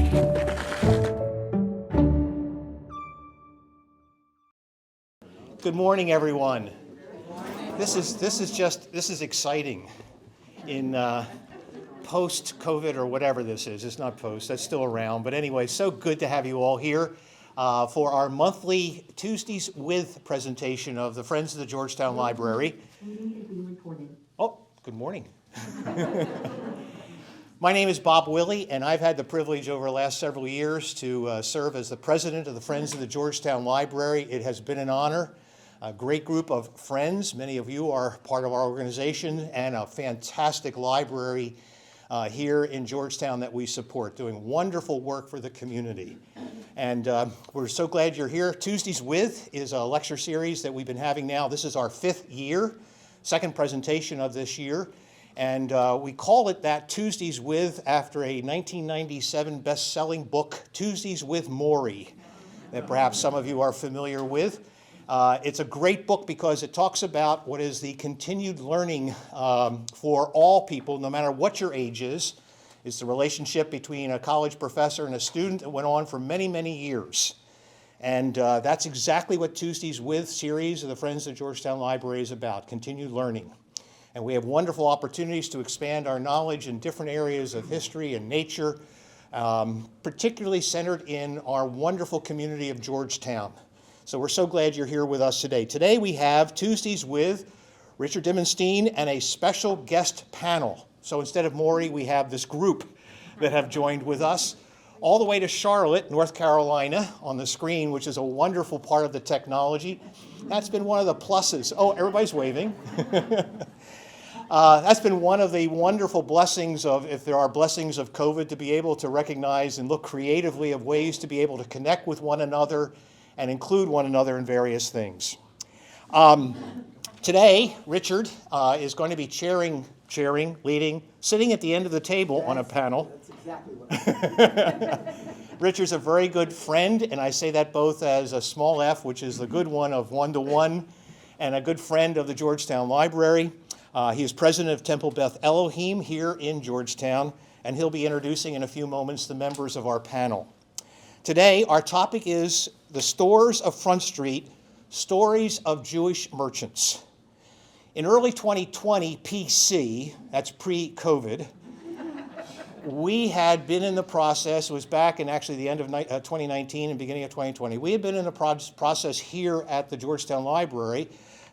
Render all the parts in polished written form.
Good morning, everyone. This is exciting in post-COVID or whatever this is. It's not post, that's still around. But anyway, so good to have you all here for our monthly Tuesdays with presentation of the Friends of the Georgetown Library. Oh, good morning. My name is Bob Willey, and I've had the privilege over the last several years to serve as the president of the Friends of the Georgetown Library. It has been an honor. A great group of friends. Many of you are part of our organization, and a fantastic library here in Georgetown that we support, doing wonderful work for the community. And we're so glad you're here. Tuesdays With is a lecture series that we've been having now. This is our fifth year, second presentation of this year. And we call it that, Tuesdays With, after a 1997 best-selling book, Tuesdays with Morrie, that perhaps some of you are familiar with. It's a great book because it talks about what is the continued learning for all people, no matter what your age is. It's the relationship between a college professor and a student that went on for many, many years. And that's exactly what Tuesdays With series of the Friends of Georgetown Library is about, continued learning. And we have wonderful opportunities to expand our knowledge in different areas of history and nature, particularly centered in our wonderful community of Georgetown. So we're so glad you're here with us today. Today we have Tuesdays with Richard Dimenstein and a special guest panel. So instead of Morrie, we have this group that have joined with us all the way to Charlotte, North Carolina on the screen, which is a wonderful part of the technology. That's been one of the pluses. Oh, everybody's waving. That's been one of the wonderful blessings of, if there are blessings of COVID, to be able to recognize and look creatively of ways to be able to connect with one another and include one another in various things. Today, Richard is going to be leading, sitting at the end of the table on a panel. That's exactly what Richard's a very good friend, and I say that both as a small f, which is the good one of one-to-one, and a good friend of the Georgetown Library. He is president of Temple Beth Elohim here in Georgetown, and he'll be introducing in a few moments the members of our panel. Today, our topic is the Stores of Front Street, Stories of Jewish Merchants. In early 2020 PC, that's pre-COVID, we had been in the process, it was back in actually the end of 2019 and beginning of 2020, we had been in the process here at the Georgetown Library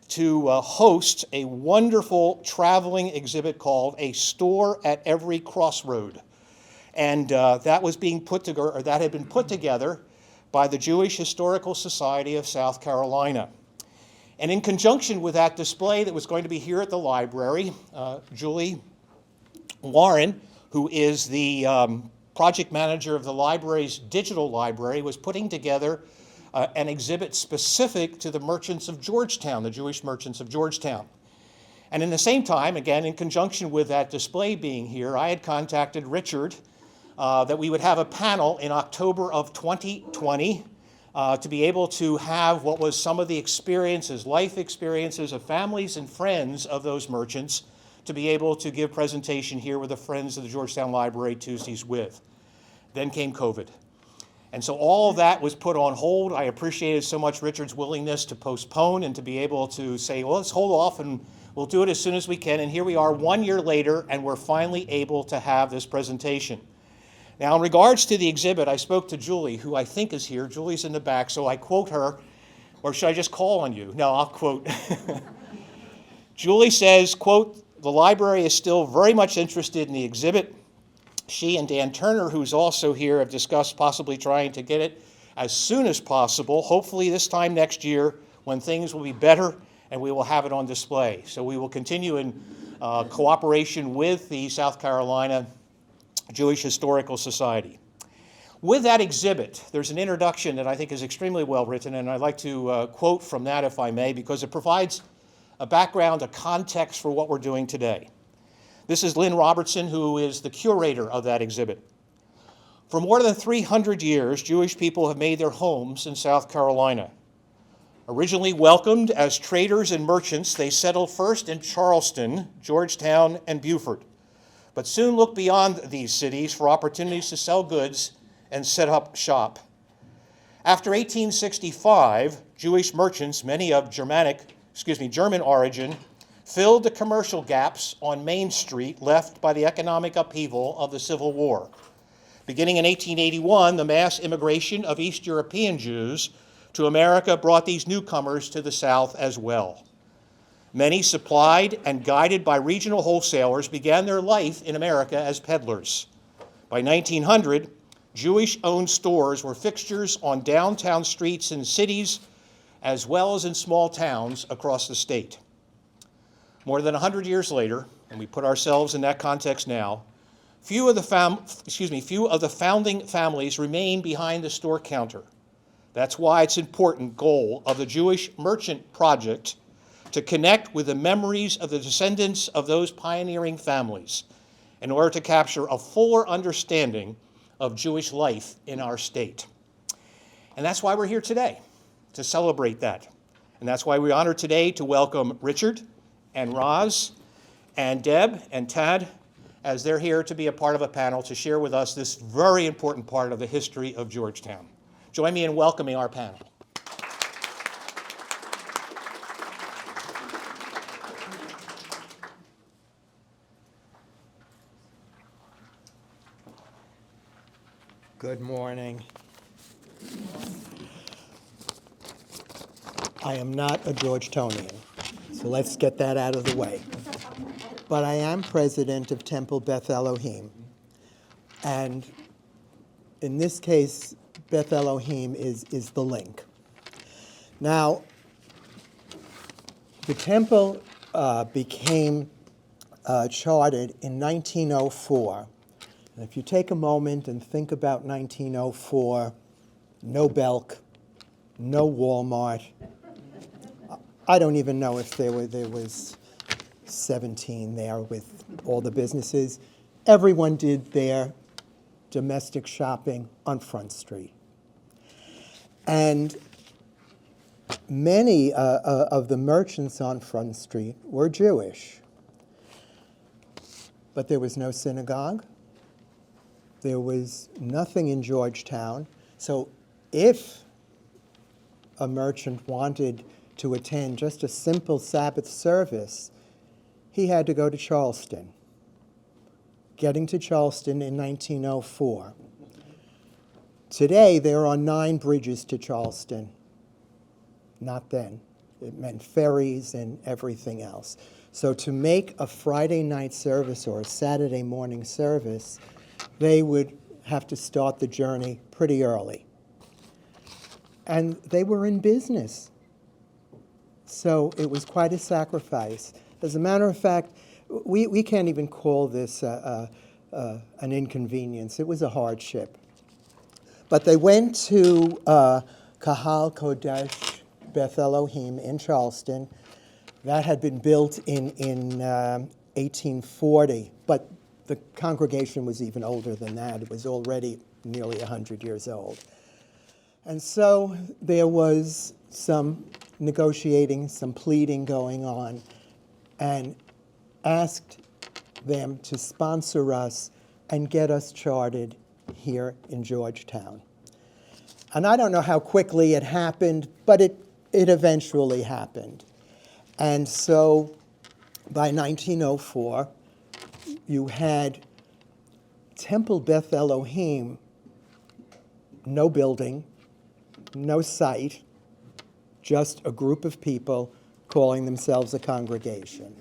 to host a wonderful traveling exhibit called A Store at Every Crossroad. And that was being put together, or that had been put together by the Jewish Historical Society of South Carolina. And in conjunction with that display that was going to be here at the library, Julie Warren, who is the project manager of the library's digital library, was putting together an exhibit specific to the merchants of Georgetown, the Jewish merchants of Georgetown. And in the same time, again, in conjunction with that display being here, I had contacted Richard that we would have a panel in October of 2020 to be able to have what was some of the experiences, life experiences of families and friends of those merchants, to be able to give presentation here with the Friends of the Georgetown Library Tuesdays With. Then came COVID. And so all of that was put on hold. I appreciated so much Richard's willingness to postpone and to be able to say, well, let's hold off and we'll do it as soon as we can. And here we are 1 year later, and we're finally able to have this presentation. Now, in regards to the exhibit, I spoke to Julie, who I think is here. Julie's in the back, so I quote her, or should I just call on you? No, I'll quote. Julie says, quote, "The library is still very much interested in the exhibit. She and Dan Turner, who's also here, have discussed possibly trying to get it as soon as possible, hopefully this time next year when things will be better and we will have it on display. So we will continue in cooperation with the South Carolina Jewish Historical Society. With that exhibit, there's an introduction that I think is extremely well written, and I'd like to quote from that, if I may, because it provides a background, a context for what we're doing today. This is Lynn Robertson, who is the curator of that exhibit. For more than 300 years, Jewish people have made their homes in South Carolina. Originally welcomed as traders and merchants, they settled first in Charleston, Georgetown, and Beaufort, but soon looked beyond these cities for opportunities to sell goods and set up shop. After 1865, Jewish merchants, many of German origin, filled the commercial gaps on Main Street left by the economic upheaval of the Civil War. Beginning in 1881, the mass immigration of East European Jews to America brought these newcomers to the South as well. Many, supplied and guided by regional wholesalers, began their life in America as peddlers. By 1900, Jewish-owned stores were fixtures on downtown streets in cities as well as in small towns across the state. More than 100 years later, and we put ourselves in that context now, few of the founding families remain behind the store counter. That's why it's an important goal of the Jewish Merchant Project to connect with the memories of the descendants of those pioneering families in order to capture a fuller understanding of Jewish life in our state. And that's why we're here today, to celebrate that. And that's why we honor today to welcome Richard and Roz and Deb and Tad as they're here to be a part of a panel to share with us this very important part of the history of Georgetown. Join me in welcoming our panel. Good morning. I am not a Georgetonian, so let's get that out of the way. But I am president of Temple Beth Elohim. And in this case, Beth Elohim is the link. Now, the temple became chartered in 1904. And if you take a moment and think about 1904, no Belk, no Walmart. I don't even know if there was 17 there with all the businesses. Everyone did their domestic shopping on Front Street. And many of the merchants on Front Street were Jewish. But there was no synagogue. There was nothing in Georgetown. So if a merchant wanted to attend just a simple Sabbath service, he had to go to Charleston. Getting to Charleston in 1904. Today, there are 9 bridges to Charleston. Not then. It meant ferries and everything else. So to make a Friday night service or a Saturday morning service, they would have to start the journey pretty early. And they were in business. So it was quite a sacrifice. As a matter of fact, we can't even call this an inconvenience. It was a hardship. But they went to Kahal Kodesh Beth Elohim in Charleston. That had been built in 1840, but the congregation was even older than that. It was already nearly 100 years old. And so there was some negotiating, some pleading going on, and asked them to sponsor us and get us chartered here in Georgetown. And I don't know how quickly it happened, but it eventually happened. And so by 1904, you had Temple Beth Elohim, no building, no site, just a group of people calling themselves a congregation.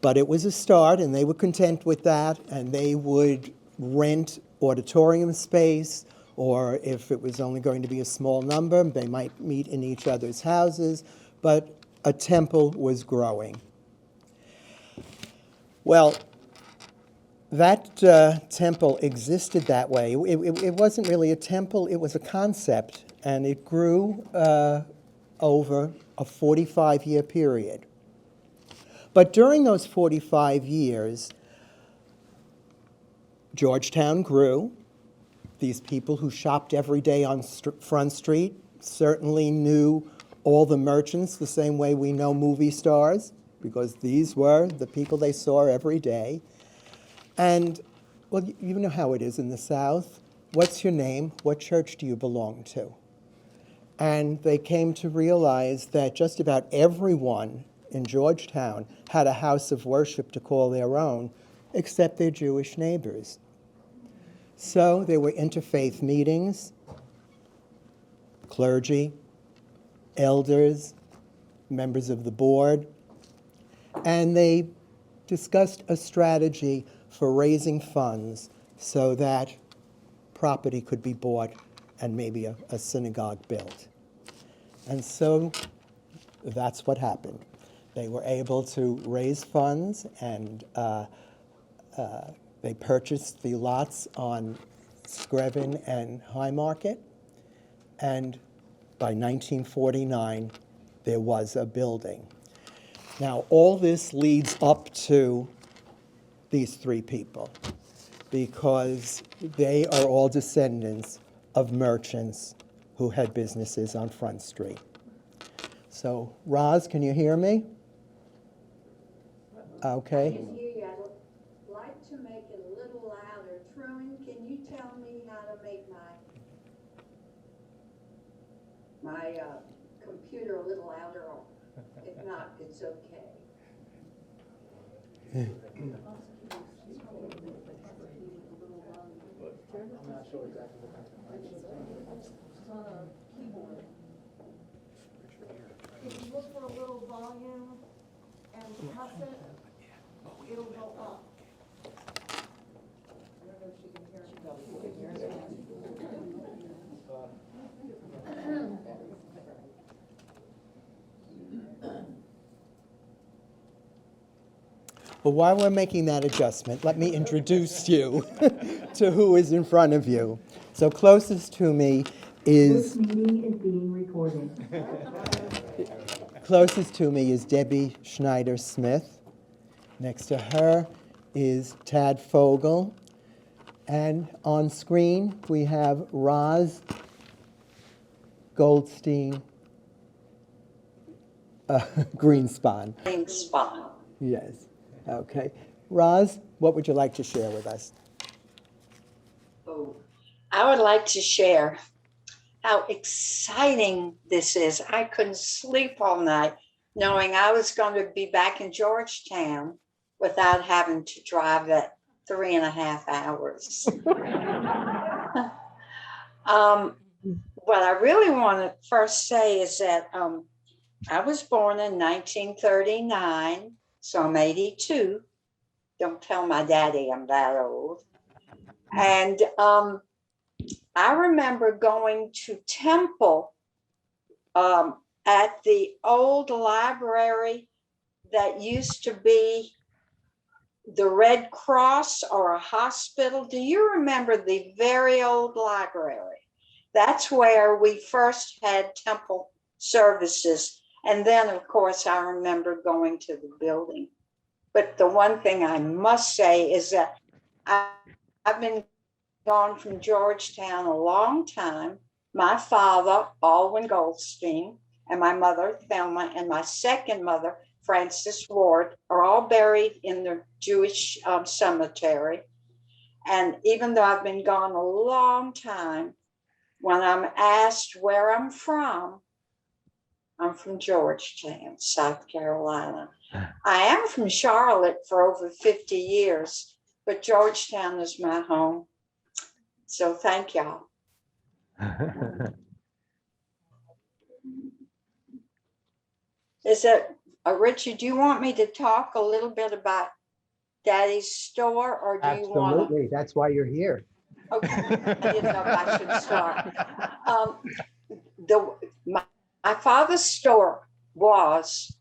But it was a start, and they were content with that, and they would rent auditorium space, or if it was only going to be a small number, they might meet in each other's houses, but a temple was growing. Well, that temple existed that way. It wasn't really a temple, it was a concept, and it grew over a 45-year period. But during those 45 years, Georgetown grew. These people who shopped every day on Front Street certainly knew all the merchants the same way we know movie stars, because these were the people they saw every day. And, well, you know how it is in the South. what's your name? What church do you belong to? And they came to realize that just about everyone in Georgetown had a house of worship to call their own, except their Jewish neighbors. So there were interfaith meetings, clergy, elders, members of the board, and they discussed a strategy for raising funds so that property could be bought and maybe a synagogue built. And so that's what happened. They were able to raise funds, and they purchased the lots on Screven and Haymarket, and by 1949, there was a building. Now, all this leads up to these three people, because they are all descendants of merchants who had businesses on Front Street. So, Roz, can you hear me? Okay. I can hear you. I'd like to make it a little louder. Truman, can you tell me how to make my computer a little louder? Or if not, it's okay. If you look for a little volume and press it, it'll go up. I don't know if she can hear me. Well, while we're making that adjustment, let me introduce you to who is in front of you. So closest to me This is meeting is being recorded. Debbie Schneider-Smith. Next to her is Tad Fogel. And on screen, we have Roz Goldstein Greenspan. Greenspan. Yes. Okay. Roz, what would you like to share with us? Oh, I would like to share how exciting this is. I couldn't sleep all night knowing I was going to be back in Georgetown without having to drive that 3.5 hours. What I really want to first say is that I was born in 1939, so I'm 82. Don't tell my daddy I'm that old. And I remember going to Temple at the old library that used to be the Red Cross or a hospital. Do you remember the very old library? That's where we first had Temple services. And then, of course, I remember going to the building. But the one thing I must say is that I've been gone from Georgetown a long time. My father, Alwyn Goldstein, and my mother, Thelma, and my second mother, Frances Ward, are all buried in the Jewish cemetery. And even though I've been gone a long time, when I'm asked where I'm from Georgetown, South Carolina. I am from Charlotte for over 50 years, but Georgetown is my home. So thank y'all. Is it, Richard, do you want me to talk a little bit about Daddy's store, or do you want to? Absolutely. That's why you're here. Okay, I didn't know if I should start. My father's store was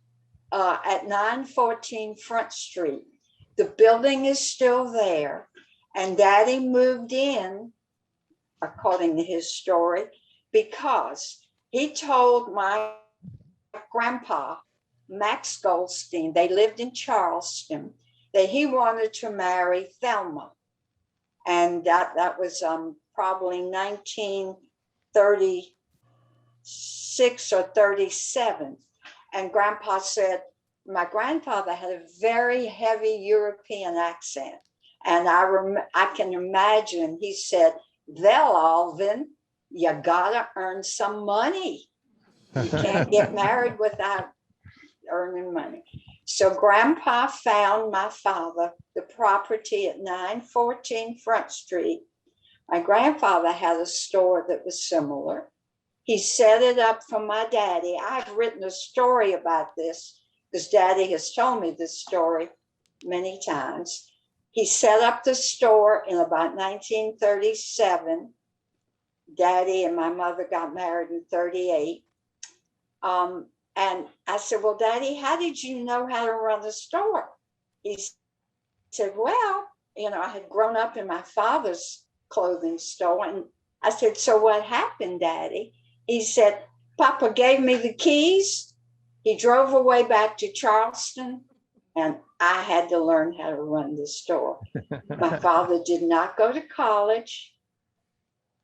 at 914 Front Street. The building is still there, and Daddy moved in, according to his story, because he told my grandpa, Max Goldstein, they lived in Charleston, that he wanted to marry Thelma. And that was probably 1936 or 37. And Grandpa said, my grandfather had a very heavy European accent. And I can imagine, he said, Well, Alvin, you gotta earn some money. You can't get married without earning money. So Grandpa found my father the property at 914 Front Street. My grandfather had a store that was similar. He set it up for my daddy. I've written a story about this because Daddy has told me this story many times. He set up the store in about 1937. Daddy and my mother got married in 38. And I said, well, Daddy, how did you know how to run the store? He said, well, I had grown up in my father's clothing store. And I said, so what happened, Daddy? He said, Papa gave me the keys. He drove away back to Charleston, and I had to learn how to run the store. My father did not go to college,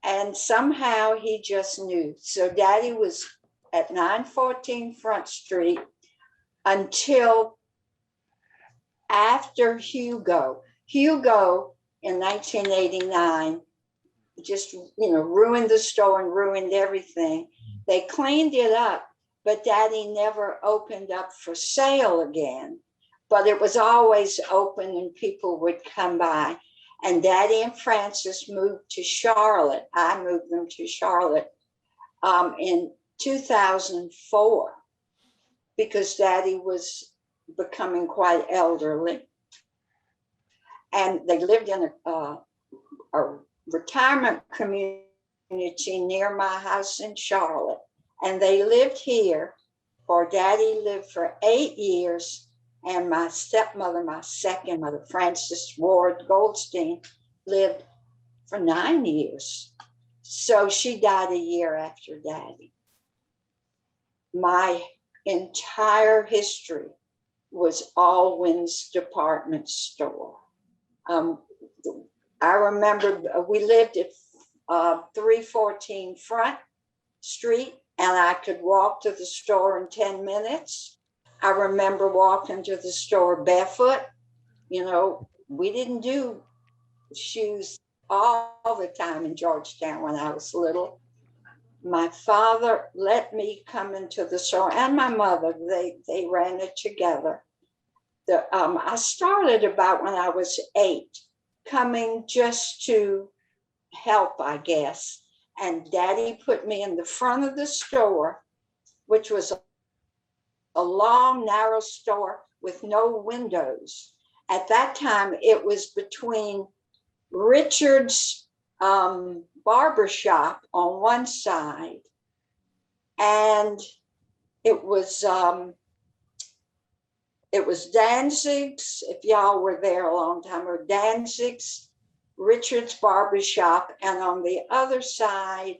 and somehow he just knew. So Daddy was at 914 Front Street until after Hugo. Hugo in 1989 just, ruined the store and ruined everything. They cleaned it up, but Daddy never opened up for sale again. But it was always open and people would come by. And Daddy and Frances moved to Charlotte. I moved them to Charlotte in 2004 because Daddy was becoming quite elderly. And they lived in a retirement community near my house in Charlotte. And they lived here, or Daddy lived for 8 years. And my stepmother, my second mother, Frances Ward Goldstein, lived for 9 years. So she died a year after Daddy. My entire history was Alwyn's department store. I remember we lived at 314 Front Street, and I could walk to the store in 10 minutes. I remember walking to the store barefoot. We didn't do shoes all the time in Georgetown when I was little. My father let me come into the store, and my mother, they ran it together. I started about when I was 8, coming just to help, I guess. And Daddy put me in the front of the store, which was a long, narrow store with no windows. At that time, it was between Richard's barbershop on one side, and it was Danzig's, if y'all were there a long time, or Danzig's, Richard's barbershop, and on the other side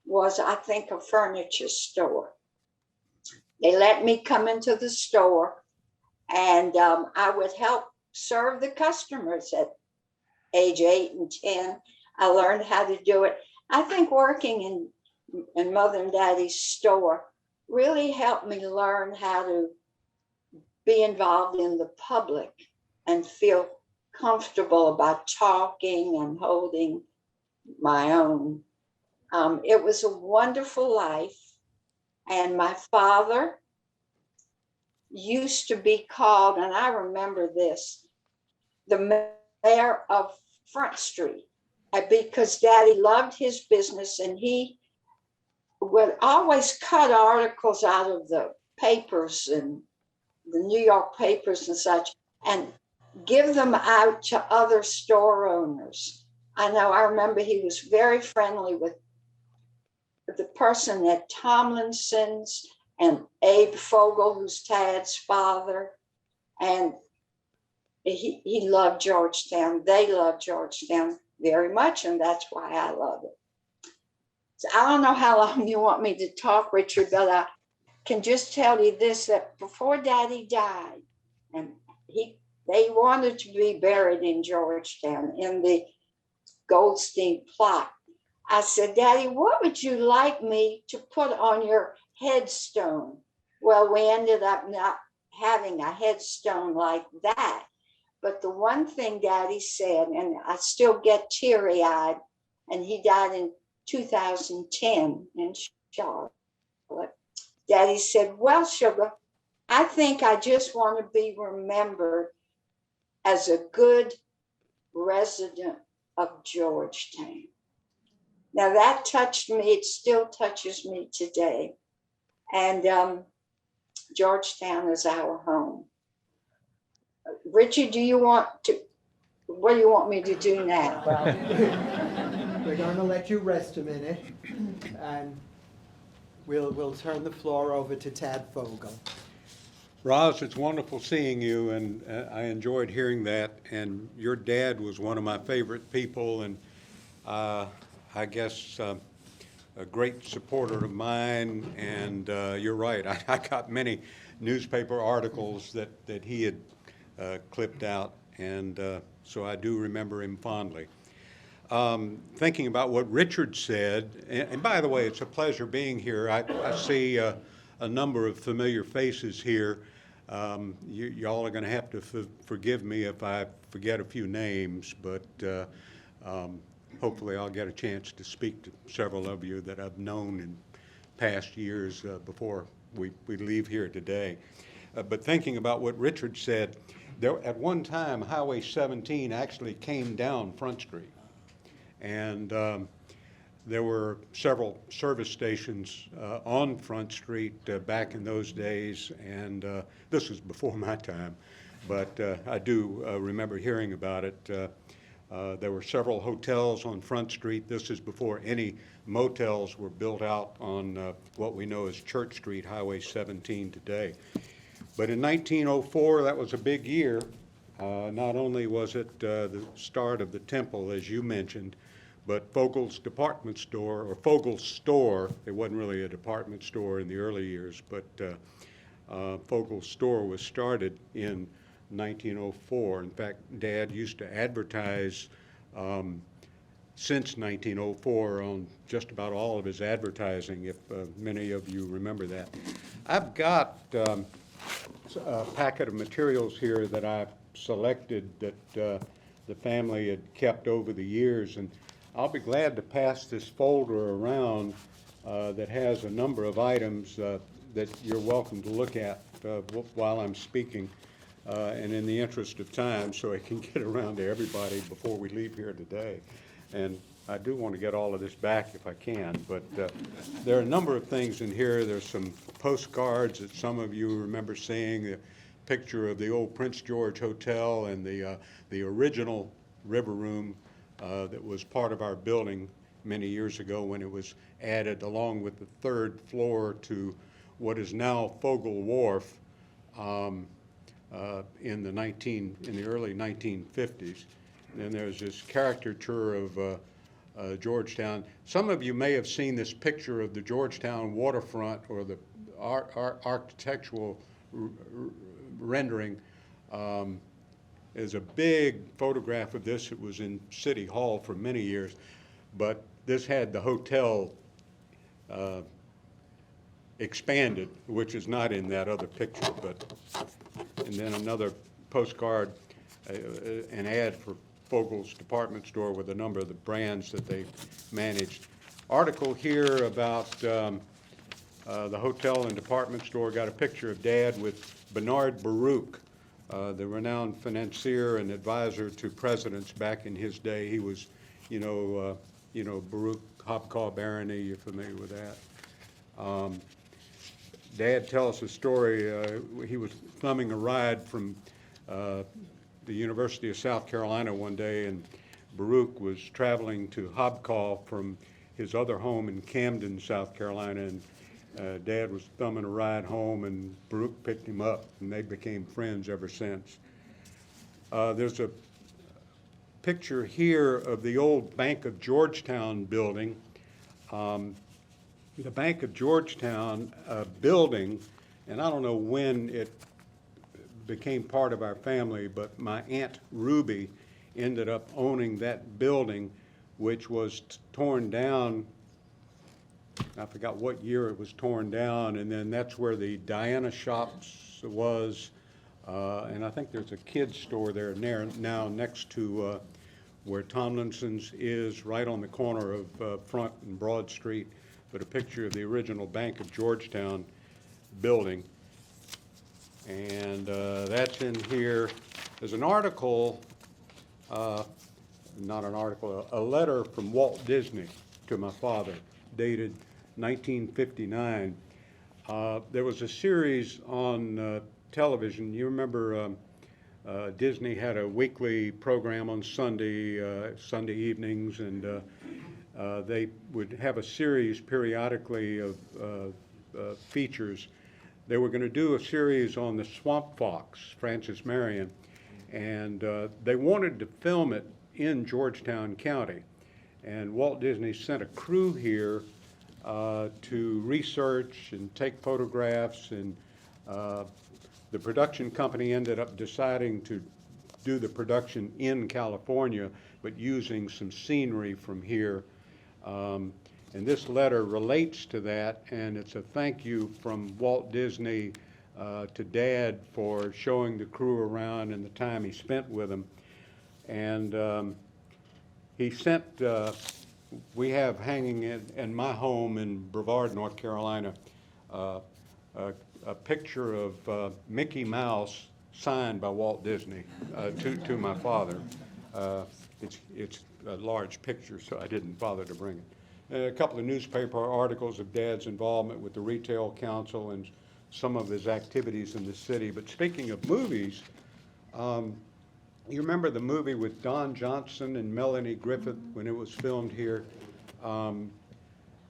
was, I think, a furniture store. They let me come into the store, and I would help serve the customers at age 8 and 10. I learned how to do it. I think working in Mother and Daddy's store really helped me learn how to be involved in the public and feel comfortable about talking and holding my own. It was a wonderful life. And my father used to be called, and I remember this, the mayor of Front Street, because Daddy loved his business, and he would always cut articles out of the papers and the New York papers and such, and give them out to other store owners. I remember he was very friendly with the person at Tomlinson's and Abe Fogel, who's Tad's father. And he loved Georgetown. They loved Georgetown very much, and that's why I love it. So I don't know how long you want me to talk, Richard, but I can just tell you this, that before Daddy died, and they wanted to be buried in Georgetown in the Goldstein plot. I said, Daddy, what would you like me to put on your headstone? Well, we ended up not having a headstone like that. But the one thing Daddy said, and I still get teary-eyed, and he died in 2010 in Charlotte. Daddy said, well, sugar, I think I just want to be remembered as a good resident of Georgetown. Now that touched me. It still touches me today. And Georgetown is our home. Richard, what do you want me to do now? Well, we're going to let you rest a minute, and we'll turn the floor over to Tad Fogel. Roz, it's wonderful seeing you, and I enjoyed hearing that. And your dad was one of my favorite people, and I guess a great supporter of mine. And you're right, I got many newspaper articles that he had clipped out, and so I do remember him fondly. Thinking about what Richard said, and by the way, it's a pleasure being here. I see a number of familiar faces here. Y'all are going to have to forgive me if I forget a few names, but hopefully I'll get a chance to speak to several of you that I've known in past years before we leave here today. But thinking about what Richard said, at one time, Highway 17 actually came down Front Street. And there were several service stations on Front Street back in those days, and this was before my time, but I do remember hearing about it. There were several hotels on Front Street. This is before any motels were built out on what we know as Church Street, Highway 17 today. But in 1904, that was a big year. Not only was it the start of the temple, as you mentioned, but Fogel's department store, or Fogel's store, it wasn't really a department store in the early years, but Fogel's store was started in 1904. In fact, Dad used to advertise since 1904 on just about all of his advertising, if many of you remember that. I've got a packet of materials here that I've selected that the family had kept over the years, and I'll be glad to pass this folder around that has a number of items that you're welcome to look at while I'm speaking, and in the interest of time, so I can get around to everybody before we leave here today. And I do want to get all of this back if I can, but there are a number of things in here. There's some postcards that some of you remember seeing, a picture of the old Prince George Hotel and the original River Room that was part of our building many years ago when it was added along with the third floor to what is now Fogel Wharf in the early 1950s. And then there's this caricature of Georgetown. Some of you may have seen this picture of the Georgetown waterfront, or the architectural rendering. There's a big photograph of this. It was in City Hall for many years, but this had the hotel expanded, which is not in that other picture. And then another postcard, an ad for Fogel's department store with a number of the brands that they managed. Article here about the hotel and department store. Got a picture of Dad with Bernard Baruch, the renowned financier and advisor to presidents back in his day. He was, Baruch Hobcaw Barony. You're familiar with that. Dad tells us a story. He was thumbing a ride from the University of South Carolina one day, and Baruch was traveling to Hobcaw from his other home in Camden, South Carolina, and Dad was thumbing a ride home, and Baruch picked him up, and they became friends ever since. There's a picture here of the old Bank of Georgetown building. The Bank of Georgetown building, and I don't know when it became part of our family, but my Aunt Ruby ended up owning that building, which was torn down. I forgot what year it was torn down, and then that's where the Diana Shops was, and I think there's a kids store there now next to where Tomlinson's is, right on the corner of Front and Broad Street, but a picture of the original Bank of Georgetown building. And that's in here. There's an article, not an article, a letter from Walt Disney to my father, dated 1959. There was a series on television. You remember Disney had a weekly program on Sunday evenings, and they would have a series periodically of features. They were going to do a series on the swamp fox, Francis Marion, and they wanted to film it in Georgetown County. And Walt Disney sent a crew here to research and take photographs, and the production company ended up deciding to do the production in California, but using some scenery from here. And this letter relates to that, and it's a thank you from Walt Disney to Dad for showing the crew around and the time he spent with them. And he sent, we have hanging in my home in Brevard, North Carolina, a picture of Mickey Mouse signed by Walt Disney to my father. It's a large picture, so I didn't bother to bring it. A couple of newspaper articles of Dad's involvement with the Retail Council and some of his activities in the city. But speaking of movies, you remember the movie with Don Johnson and Melanie Griffith when it was filmed here?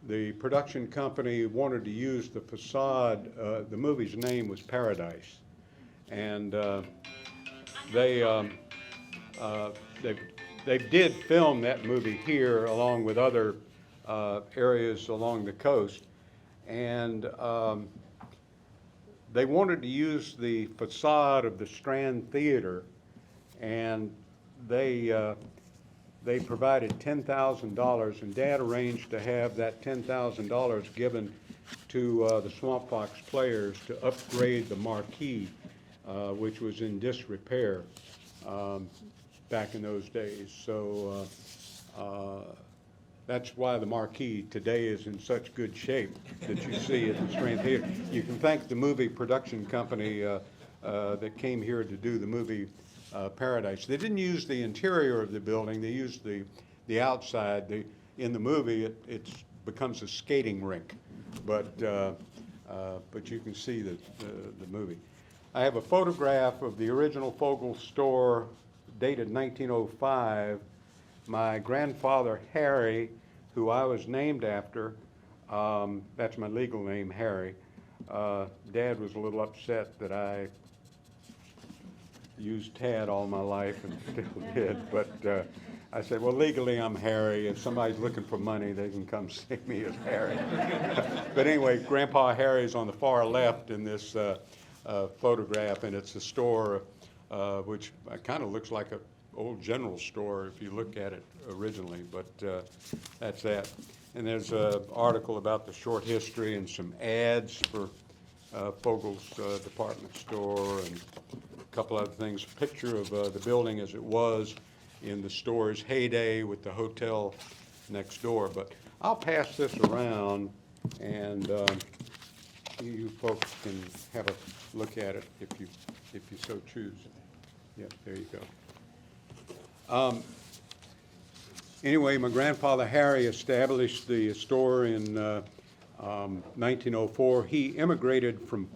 The production company wanted to use the facade. The movie's name was Paradise, and they did film that movie here along with other areas along the coast, and they wanted to use the facade of the Strand Theater, and they provided $10,000, and Dad arranged to have that $10,000 given to the Swamp Fox players to upgrade the marquee, which was in disrepair back in those days. So that's why the marquee today is in such good shape that you see at the Strand Theater. You can thank the movie production company that came here to do the movie Paradise. They didn't use the interior of the building, they used the outside. In the movie, it becomes a skating rink, but you can see the movie. I have a photograph of the original Fogel store dated 1905. My grandfather, Harry, who I was named after, that's my legal name, Harry. Dad was a little upset that I used Tad all my life and still did, but I said, well, legally I'm Harry. If somebody's looking for money, they can come see me as Harry. But anyway, Grandpa Harry's on the far left in this photograph, and it's a store which kind of looks like an old general store if you look at it originally, but that's that. And there's an article about the short history and some ads for Fogel's department store and a couple other things. Picture of the building as it was in the store's heyday with the hotel next door. But I'll pass this around, and you folks can have a look at it if you so choose. Yeah, there you go. Anyway, my grandfather Harry established the store in 1904. He immigrated from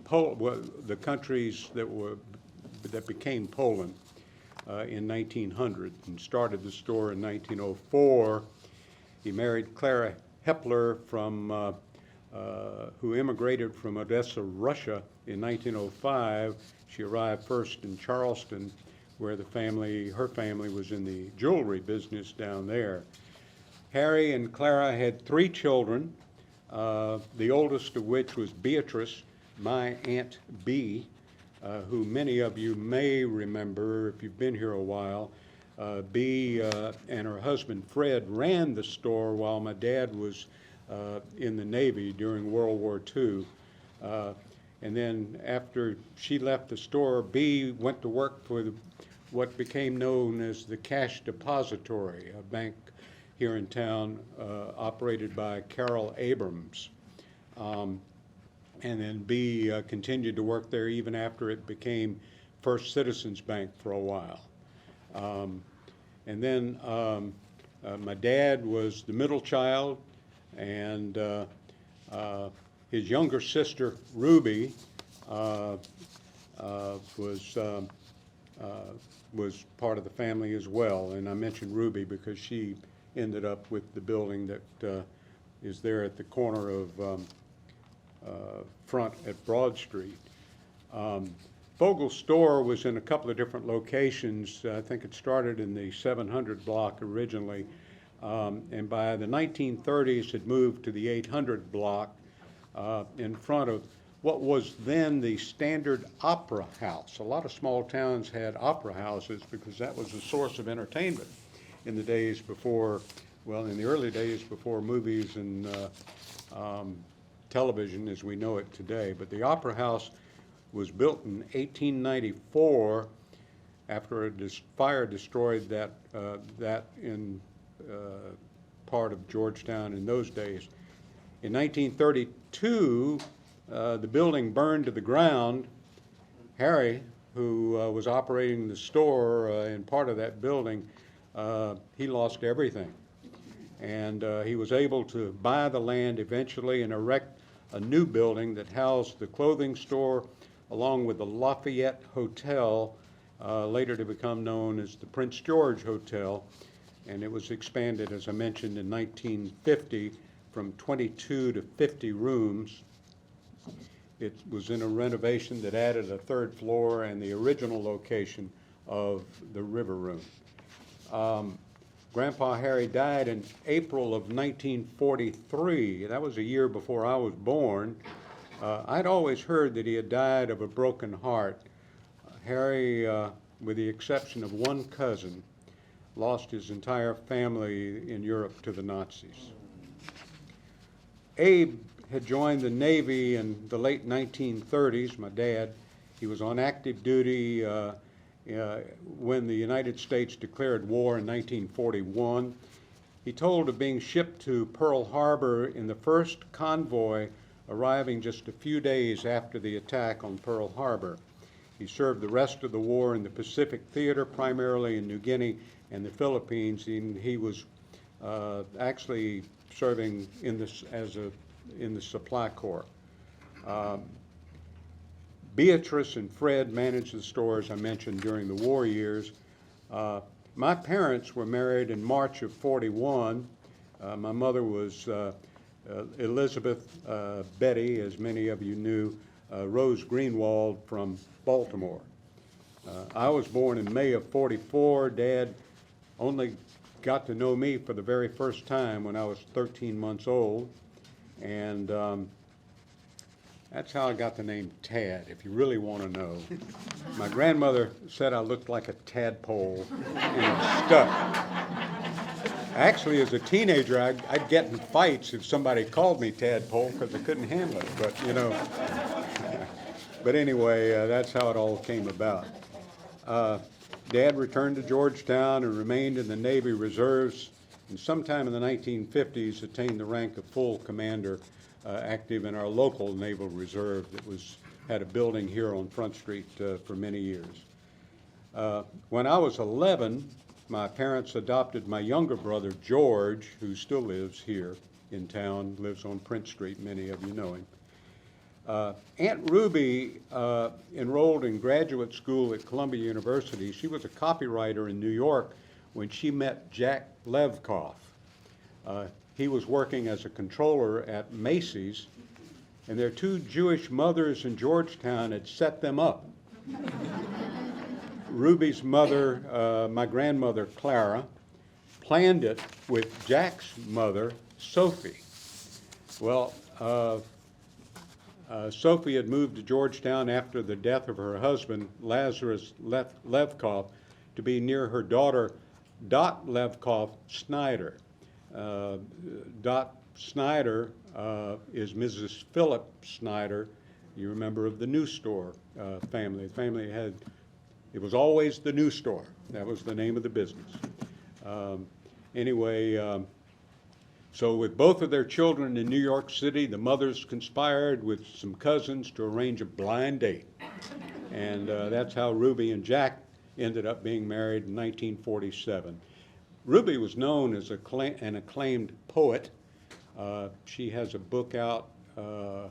the countries that became Poland in 1900 and started the store in 1904. He married Clara Hepler who immigrated from Odessa, Russia in 1905. She arrived first in Charleston, where her family was in the jewelry business down there. Harry and Clara had 3 children, the oldest of which was Beatrice, my Aunt Bee, who many of you may remember if you've been here a while. Bee and her husband Fred ran the store while my dad was in the Navy during World War II. And then after she left the store, Bee went to work for what became known as the Cash Depository, a bank here in town operated by Carol Abrams. And then B, continued to work there even after it became First Citizens Bank for a while. And then my dad was the middle child, and his younger sister, Ruby, was part of the family as well. And I mentioned Ruby because she ended up with the building that is there at the corner of front at Broad Street. Vogel's store was in a couple of different locations. I think it started in the 700 block originally, and by the 1930s it moved to the 800 block in front of what was then the Standard Opera House. A lot of small towns had opera houses because that was a source of entertainment in the days before, well, in the early days before movies and television as we know it today. But the Opera House was built in 1894 after a fire destroyed that in part of Georgetown in those days. In 1932, the building burned to the ground. Harry, who was operating the store in part of that building, he lost everything. And he was able to buy the land eventually and erect a new building that housed the clothing store along with the Lafayette Hotel, later to become known as the Prince George Hotel. And it was expanded, as I mentioned, in 1950 from 22 to 50 rooms. It was in a renovation that added a third floor and the original location of the River Room. Grandpa Harry died in April of 1943. That was a year before I was born. I'd always heard that he had died of a broken heart. Harry, with the exception of one cousin, lost his entire family in Europe to the Nazis. Abe had joined the Navy in the late 1930s, my dad. He was on active duty when the United States declared war in 1941. He told of being shipped to Pearl Harbor in the first convoy arriving just a few days after the attack on Pearl Harbor. He served the rest of the war in the Pacific Theater, primarily in New Guinea and the Philippines, and he was actually serving in the Supply Corps. Beatrice and Fred managed the store, as I mentioned, during the war years. My parents were married in March of '41. My mother was Elizabeth Betty, as many of you knew, Rose Greenwald from Baltimore. I was born in May of '44. Dad only got to know me for the very first time when I was 13 months old. And that's how I got the name Tad, if you really want to know. My grandmother said I looked like a tadpole in a stuck. Actually, as a teenager, I'd get in fights if somebody called me tadpole because I couldn't handle it, but you know. But anyway, that's how it all came about. Dad returned to Georgetown and remained in the Navy Reserves, and sometime in the 1950s attained the rank of full commander, active in our local Naval Reserve that had a building here on Front Street for many years. When I was 11, my parents adopted my younger brother, George, who still lives here in town, lives on Prince Street. Many of you know him. Aunt Ruby enrolled in graduate school at Columbia University. She was a copywriter in New York when she met Jack Levkoff. He was working as a controller at Macy's, and their two Jewish mothers in Georgetown had set them up. Ruby's mother, my grandmother Clara, planned it with Jack's mother, Sophie. Well, Sophie had moved to Georgetown after the death of her husband, Lazarus Levkoff, to be near her daughter, Dot Levkoff Snyder. Dot Snyder is Mrs. Philip Snyder. You remember of the New Store family. The family had It was always the new store. That was the name of the business. Anyway, so with both of their children in New York City, the mothers conspired with some cousins to arrange a blind date. And that's how Ruby and Jack ended up being married in 1947. Ruby was known as an acclaimed poet. She has a book out,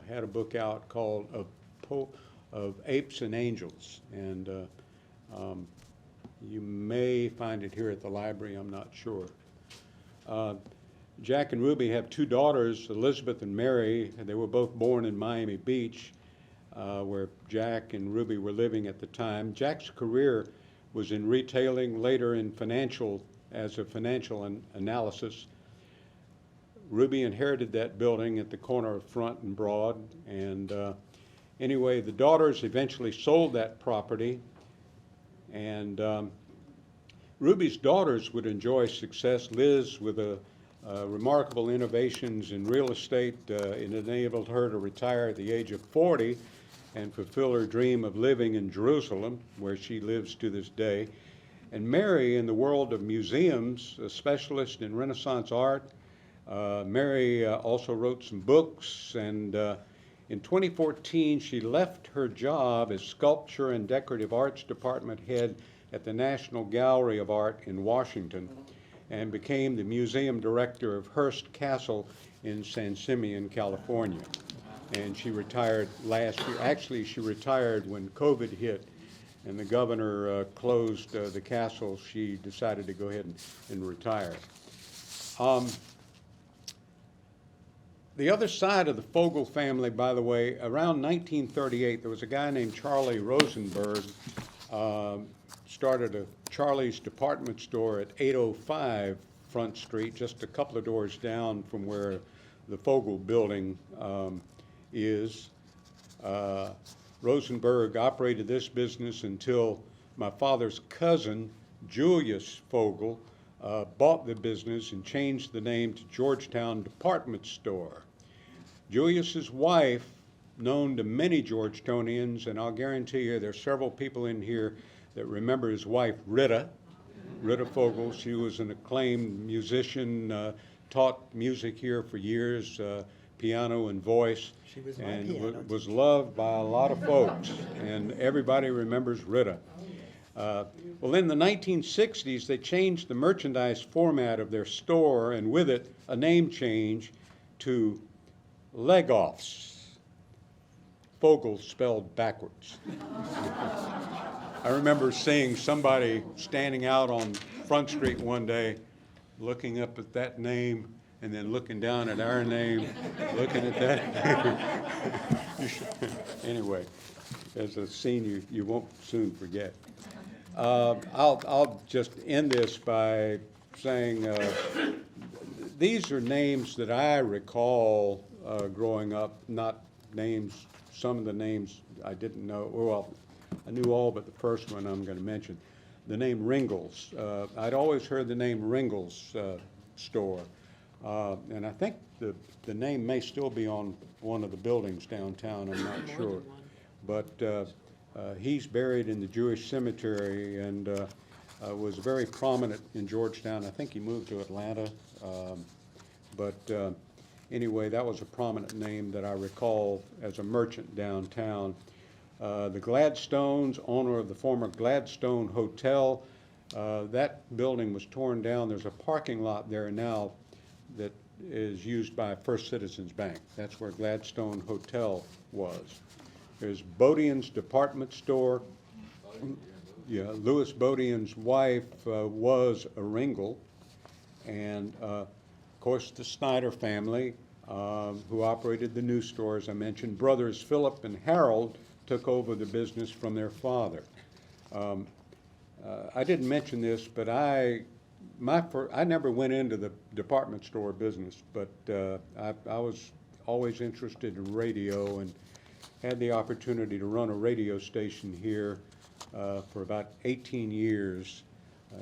had a book out called Of Apes and Angels. And you may find it here at the library, I'm not sure. Jack and Ruby have two daughters, Elizabeth and Mary. They were both born in Miami Beach, where Jack and Ruby were living at the time. Jack's career was in retailing, later in as a financial analysis. Ruby inherited that building at the corner of Front and Broad. And anyway, the daughters eventually sold that property. And Ruby's daughters would enjoy success. Liz, with remarkable innovations in real estate, it enabled her to retire at the age of 40 and fulfill her dream of living in Jerusalem, where she lives to this day. And Mary, in the world of museums, a specialist in Renaissance art. Mary also wrote some books, and in 2014 she left her job as Sculpture and Decorative Arts Department head at the National Gallery of Art in Washington and became the museum director of Hearst Castle in San Simeon, California. And she retired last year. Actually, she retired when COVID hit and the governor closed the castle. She decided to go ahead and retire. The other side of the Fogel family, by the way, around 1938, there was a guy named Charlie Rosenberg, started a Charlie's department store at 805 Front Street, just a couple of doors down from where the Fogel building is. Rosenberg operated this business until my father's cousin, Julius Fogel, bought the business and changed the name to Georgetown Department Store. Julius's wife, known to many Georgetonians, and I'll guarantee you there's several people in here that remember his wife, Rita Fogel. She was an acclaimed musician, taught music here for years, piano and voice. She was my and piano was loved by a lot of folks, and everybody remembers Rita. Well, in the 1960s, they changed the merchandise format of their store, and with it, a name change to Legoffs. Fogel spelled backwards. I remember seeing somebody standing out on Front Street one day, looking up at that name, and then looking down at our name, looking at that name. Anyway, as a scene you won't soon forget. I'll just end this by saying these are names that I recall growing up, not names, some of the names I didn't know. Well, I knew all but the first one I'm going to mention. The name Ringles. I'd always heard the name Ringles store. And I think the name may still be on one of the buildings downtown, I'm not sure. But he's buried in the Jewish cemetery and was very prominent in Georgetown. I think he moved to Atlanta. But anyway, that was a prominent name that I recall as a merchant downtown. The Gladstones, owner of the former Gladstone Hotel, that building was torn down. There's a parking lot there now that is used by First Citizens Bank. That's where Gladstone Hotel was. There's Bodian's Department Store. Yeah, Louis Bodian's wife was a Ringel. And of course, the Snyder family, who operated the new store, as I mentioned. Brothers Philip and Harold took over the business from their father. I didn't mention this, but I never went into the department store business, but I was always interested in radio and had the opportunity to run a radio station here for about 18 years.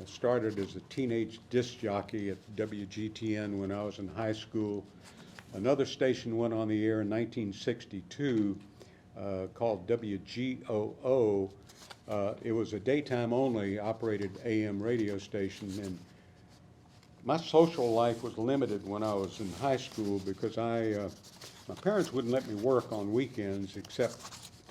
Started as a teenage disc jockey at WGTN when I was in high school. Another station went on the air in 1962 called WGOO, It was a daytime-only operated AM radio station, and my social life was limited when I was in high school because my parents wouldn't let me work on weekends except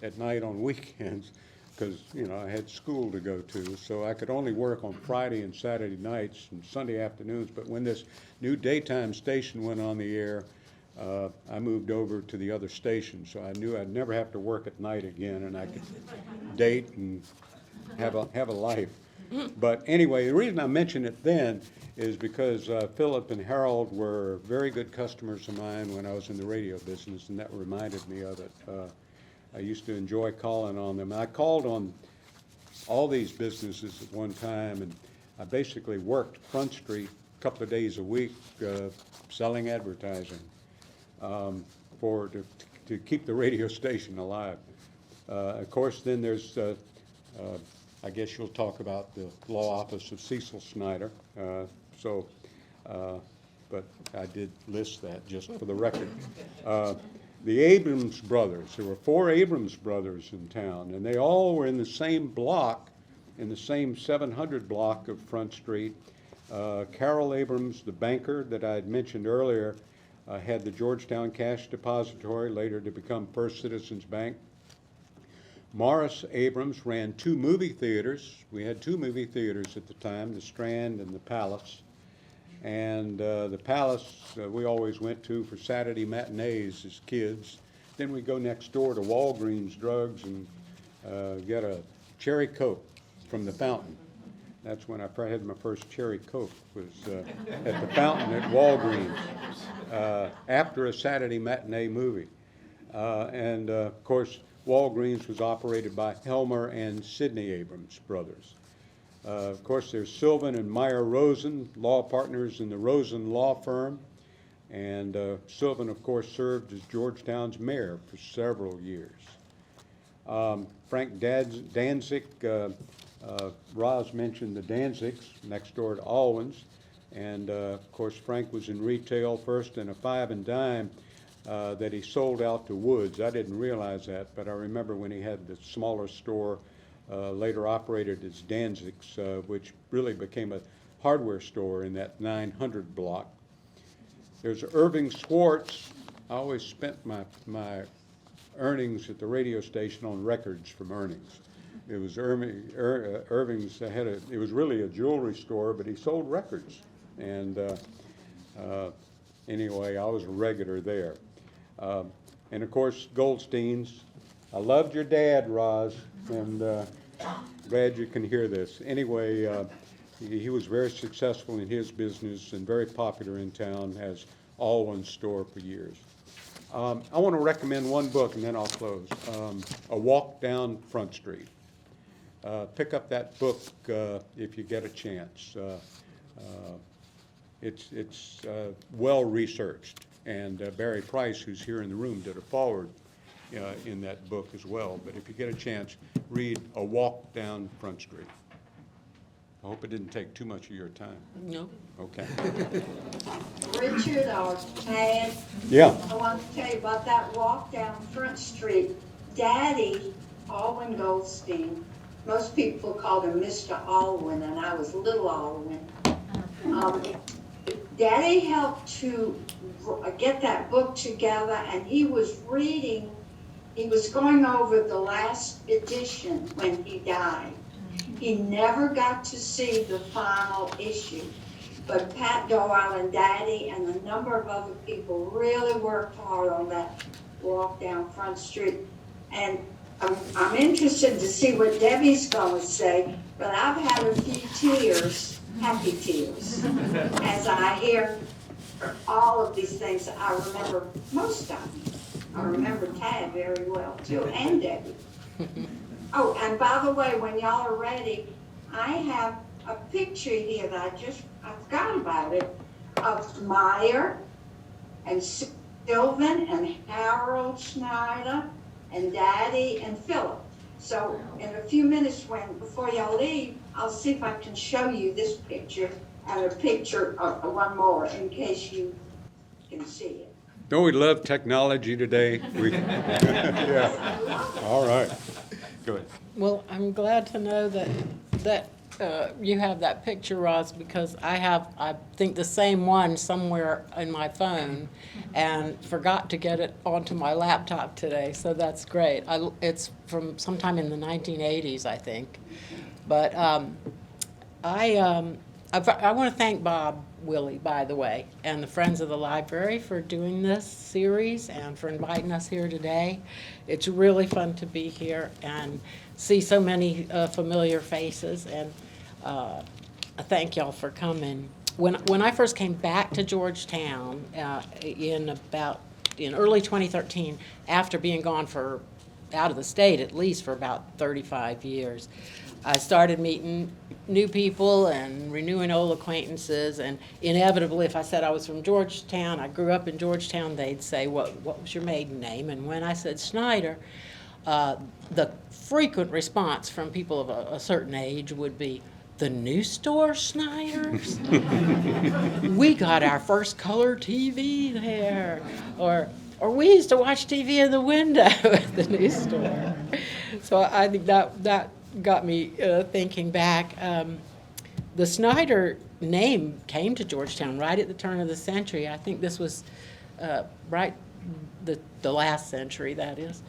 at night on weekends because, I had school to go to. So I could only work on Friday and Saturday nights and Sunday afternoons. But when this new daytime station went on the air, I moved over to the other station. So I knew I'd never have to work at night again, and I could date and have a life. But anyway, the reason I mentioned it then is because Philip and Harold were very good customers of mine when I was in the radio business, and that reminded me of it. I used to enjoy calling on them. I called on all these businesses at one time, and I basically worked Front Street a couple of days a week selling advertising to keep the radio station alive. Of course, then there's I guess you'll talk about the law office of Cecil Snyder. But I did list that just for the record. The Abrams brothers, there were 4 Abrams brothers in town, and they all were in the same block, in the same 700 block of Front Street. Carol Abrams, the banker that I had mentioned earlier, had the Georgetown Cash Depository, later to become First Citizens Bank. Morris Abrams ran 2 movie theaters. We had 2 movie theaters at the time, the Strand and the Palace. And the Palace we always went to for Saturday matinees as kids. Then we'd go next door to Walgreens Drugs and get a cherry Coke from the fountain. That's when I had my first cherry Coke, was at the fountain at Walgreens after a Saturday matinee movie. And of course, Walgreens was operated by Helmer and Sidney Abrams brothers. Of course, there's Sylvan and Meyer Rosen, law partners in the Rosen Law Firm. And Sylvan, of course, served as Georgetown's mayor for several years. Frank Danzig, Roz mentioned the Danzigs next door to Alwyn's. And of course, Frank was in retail first in a 5 and dime that he sold out to Woods. I didn't realize that, but I remember when he had the smaller store, later operated as Danzig's, which really became a hardware store in that 900 block. There's Irving Schwartz. I always spent my earnings at the radio station on records from earnings. It was Irving's it was really a jewelry store, but he sold records. And anyway, I was a regular there. And of course, Goldstein's. I loved your dad, Roz, and glad you can hear this. Anyway, he was very successful in his business and very popular in town, has Alwyn's store for years. I want to recommend one book, and then I'll close. A Walk Down Front Street. Pick up that book if you get a chance. It's well researched, and Barry Price, who's here in the room, did a foreword in that book as well. But if you get a chance, read A Walk Down Front Street. I hope it didn't take too much of your time. No. Okay. Richard or Tad, Yeah. I want to tell you about that walk down Front Street. Daddy, Alwyn Goldstein, most people called him Mr. Alwyn, and I was Little Alwyn. Daddy helped to get that book together, and he was going over the last edition when he died. He never got to see the final issue, but Pat Doyle and Daddy and a number of other people really worked hard on that walk down Front Street. And I'm interested to see what Debbie's going to say, but I've had a few tears, happy tears, as I hear all of these things. I remember most of them. I remember Tad very well too, and Debbie. Oh, and by the way, when y'all are ready, I have a picture here that I forgot about it, of Meyer and Sylvan and Harold Schneider and Daddy and Philip. So in a few minutes before y'all leave, I'll see if I can show you this picture and a picture of one more in case you can see it. Don't we love technology today? Yeah. All right. Go ahead. Well, I'm glad to know that you have that picture, Roz, because I think the same one somewhere in my phone and forgot to get it onto my laptop today, so that's great. It's from sometime in the 1980s, I think. But I want to thank Bob Willie, by the way, and the Friends of the Library for doing this series and for inviting us here today. It's really fun to be here and see so many familiar faces, and I thank y'all for coming. When I first came back to Georgetown in early 2013, after being gone out of the state at least for about 35 years, I started meeting new people and renewing old acquaintances, and inevitably, if I said I was from Georgetown, I grew up in Georgetown, they'd say, what was your maiden name? And when I said Snyder, the frequent response from people of a certain age would be, the new store Snyder's? We got our first color TV there. Or we used to watch TV in the window at the new store. So I think that got me thinking back. The Snyder name came to Georgetown right at the turn of the century. I think this was right the last century, that is,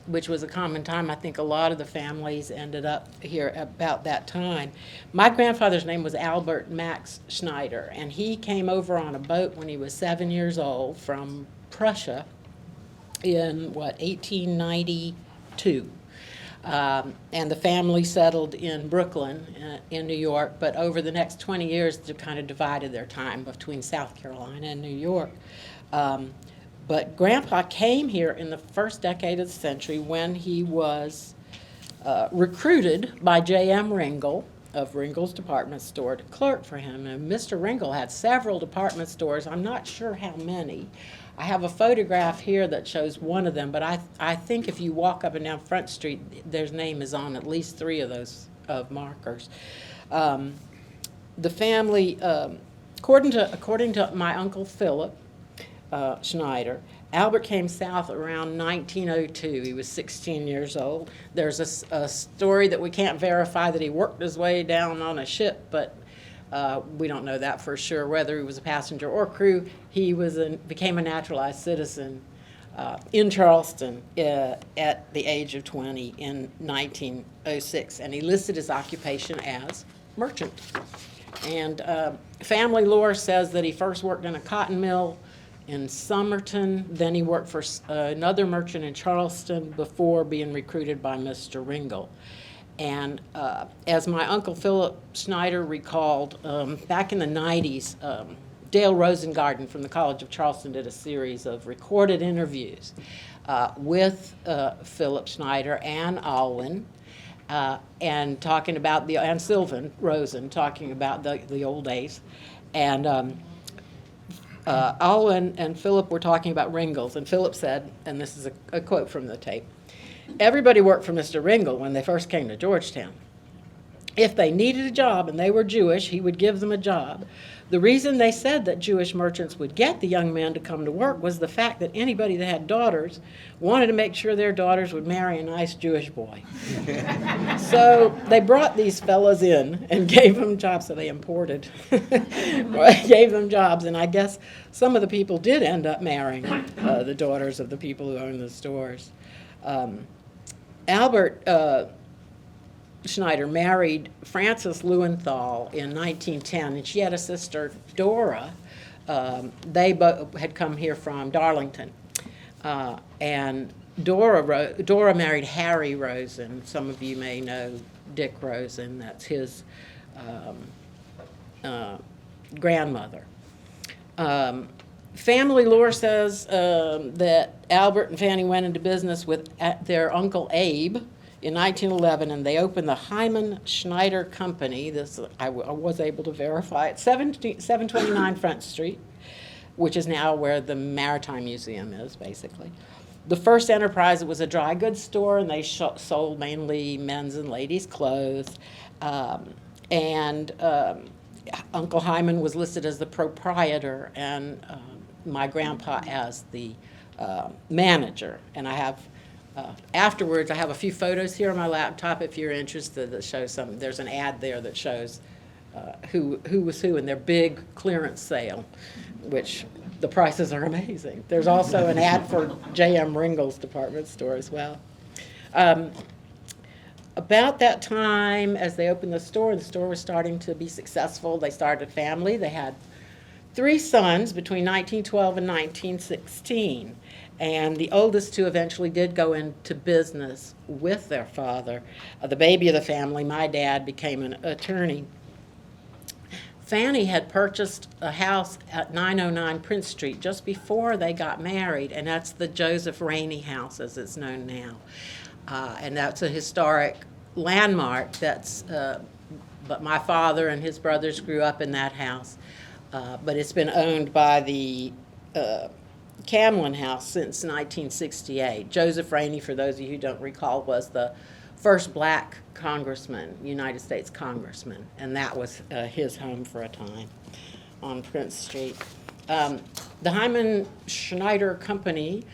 which was a common time. I think a lot of the families ended up here about that time. My grandfather's name was Albert Max Schneider, and he came over on a boat when he was 7 years old from Prussia in, 1892. And the family settled in Brooklyn, in New York, but over the next 20 years, they kind of divided their time between South Carolina and New York. But Grandpa came here in the first decade of the century when he was recruited by J.M. Ringel of Ringel's Department Store to clerk for him. And Mr. Ringel had several department stores. I'm not sure how many. I have a photograph here that shows one of them, but I think if you walk up and down Front Street, their name is on at least 3 of those markers. The family, according to my Uncle Philip Schneider, Albert came south around 1902. He was 16 years old. There's a story that we can't verify that he worked his way down on a ship, but we don't know that for sure, whether he was a passenger or crew. He became a naturalized citizen in Charleston at the age of 20 in 1906, and he listed his occupation as merchant. And family lore says that he first worked in a cotton mill in Somerton, then he worked for another merchant in Charleston before being recruited by Mr. Ringel. And as my Uncle Philip Schneider recalled, back in the 90s, Dale Rosengarten from the College of Charleston did a series of recorded interviews with Philip Schneider and Alwyn, and talking about and Sylvan Rosen, talking about the old days. And Alwyn and Philip were talking about Ringel's, and Philip said, and this is a quote from the tape, "Everybody worked for Mr. Ringel when they first came to Georgetown. If they needed a job and they were Jewish, he would give them a job. The reason they said that Jewish merchants would get the young men to come to work was the fact that anybody that had daughters wanted to make sure their daughters would marry a nice Jewish boy." So they brought these fellas in and gave them jobs. So they imported, gave them jobs, and I guess some of the people did end up marrying the daughters of the people who owned the stores. Albert Schneider married Frances Lewenthal in 1910, and she had a sister, Dora. They both had come here from Darlington. And Dora married Harry Rosen. Some of you may know Dick Rosen. That's his grandmother. Family lore says that Albert and Fanny went into business with their Uncle Abe in 1911, and they opened the Hyman Schneider Company. This I was able to verify at 729 Front Street, which is now where the Maritime Museum is, basically. The first enterprise, it was a dry goods store, and they sold mainly men's and ladies' clothes. Uncle Hyman was listed as the proprietor, and my grandpa as the manager. And I have Afterwards, I have a few photos here on my laptop if you're interested that show some, there's an ad there that shows who was who in their big clearance sale, which the prices are amazing. There's also an ad for J.M. Ringgold's department store as well. About that time, as they opened the store was starting to be successful. They started a family. They had 3 sons between 1912 and 1916. And the oldest 2 eventually did go into business with their father. The baby of the family, my dad, became an attorney. Fanny had purchased a house at 909 Prince Street just before they got married, and that's the Joseph Rainey House, as it's known now. And that's a historic landmark. But my father and his brothers grew up in that house. But it's been owned by the Camlin House since 1968. Joseph Rainey, for those of you who don't recall, was the first black congressman, United States congressman, and that was his home for a time on Prince Street. The Hyman Schneider Company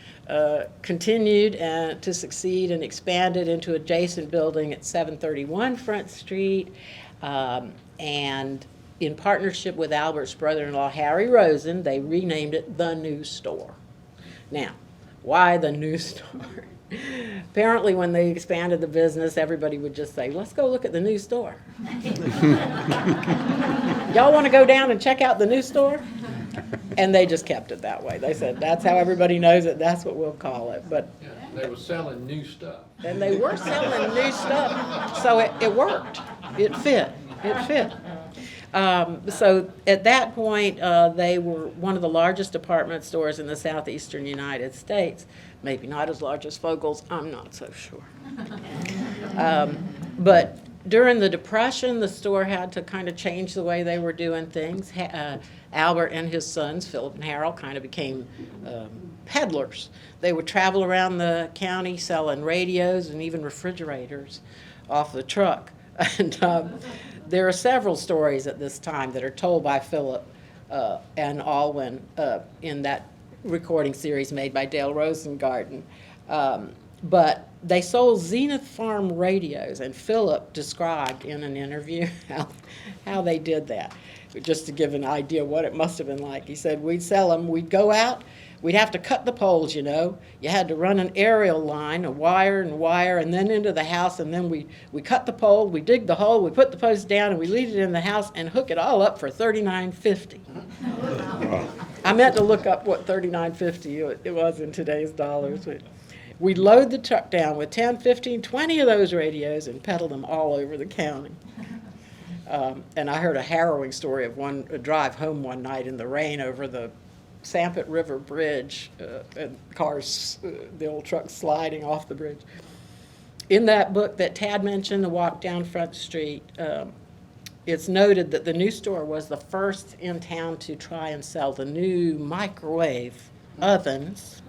continued to succeed and expanded into adjacent building at 731 Front Street, and in partnership with Albert's brother-in-law, Harry Rosen, they renamed it the New Store. Now, why the New Store? Apparently, when they expanded the business, everybody would just say, let's go look at the new store. Y'all want to go down and check out the new store? And they just kept it that way. They said, that's how everybody knows it, that's what we'll call it. But They were selling new stuff. and they were selling new stuff, so it worked. It fit. So at that point, they were one of the largest department stores in the southeastern United States. Maybe not as large as Fogel's, I'm not so sure. But during the Depression, the store had to kind of change the way they were doing things. Albert and his sons, Philip and Harold, kind of became peddlers. They would travel around the county selling radios and even refrigerators off the truck. And there are several stories at this time that are told by Philip and Alwyn in that recording series made by Dale Rosengarten. But they sold Zenith Farm radios, and Philip described in an interview how they did that, just to give an idea what it must have been like. He said, we'd sell them, we'd go out, we'd have to cut the poles, you know. You had to run an aerial line, a wire and wire, and then into the house, and then we cut the pole, we dig the hole, we put the post down, and we leave it in the house and hook it all up for $39.50. I meant to look up what $39.50 it was in today's dollars. We'd load the truck down with 10, 15, 20 of those radios and peddle them all over the county. And I heard a harrowing story of a drive home one night in the rain over the Sampit River Bridge, and cars, the old truck sliding off the bridge. In that book that Tad mentioned, The Walk Down Front Street, it's noted that the new store was the first in town to try and sell the new microwave ovens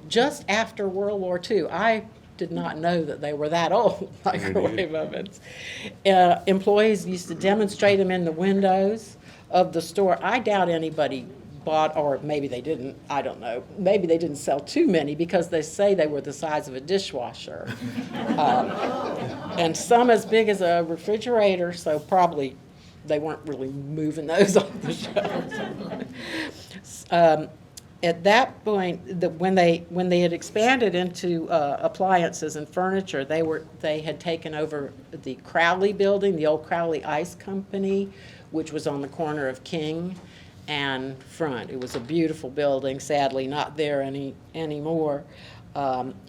just after World War II. I did not know that they were that old, microwave ovens. Employees used to demonstrate them in the windows of the store. I doubt anybody bought, or maybe they didn't, I don't know. Maybe they didn't sell too many because they say they were the size of a dishwasher. And some as big as a refrigerator, so probably they weren't really moving those off the shelves. At that point, when they had expanded into appliances and furniture, they had taken over the Crowley building, the old Crowley Ice Company, which was on the corner of King and Front. It was a beautiful building, sadly not there anymore.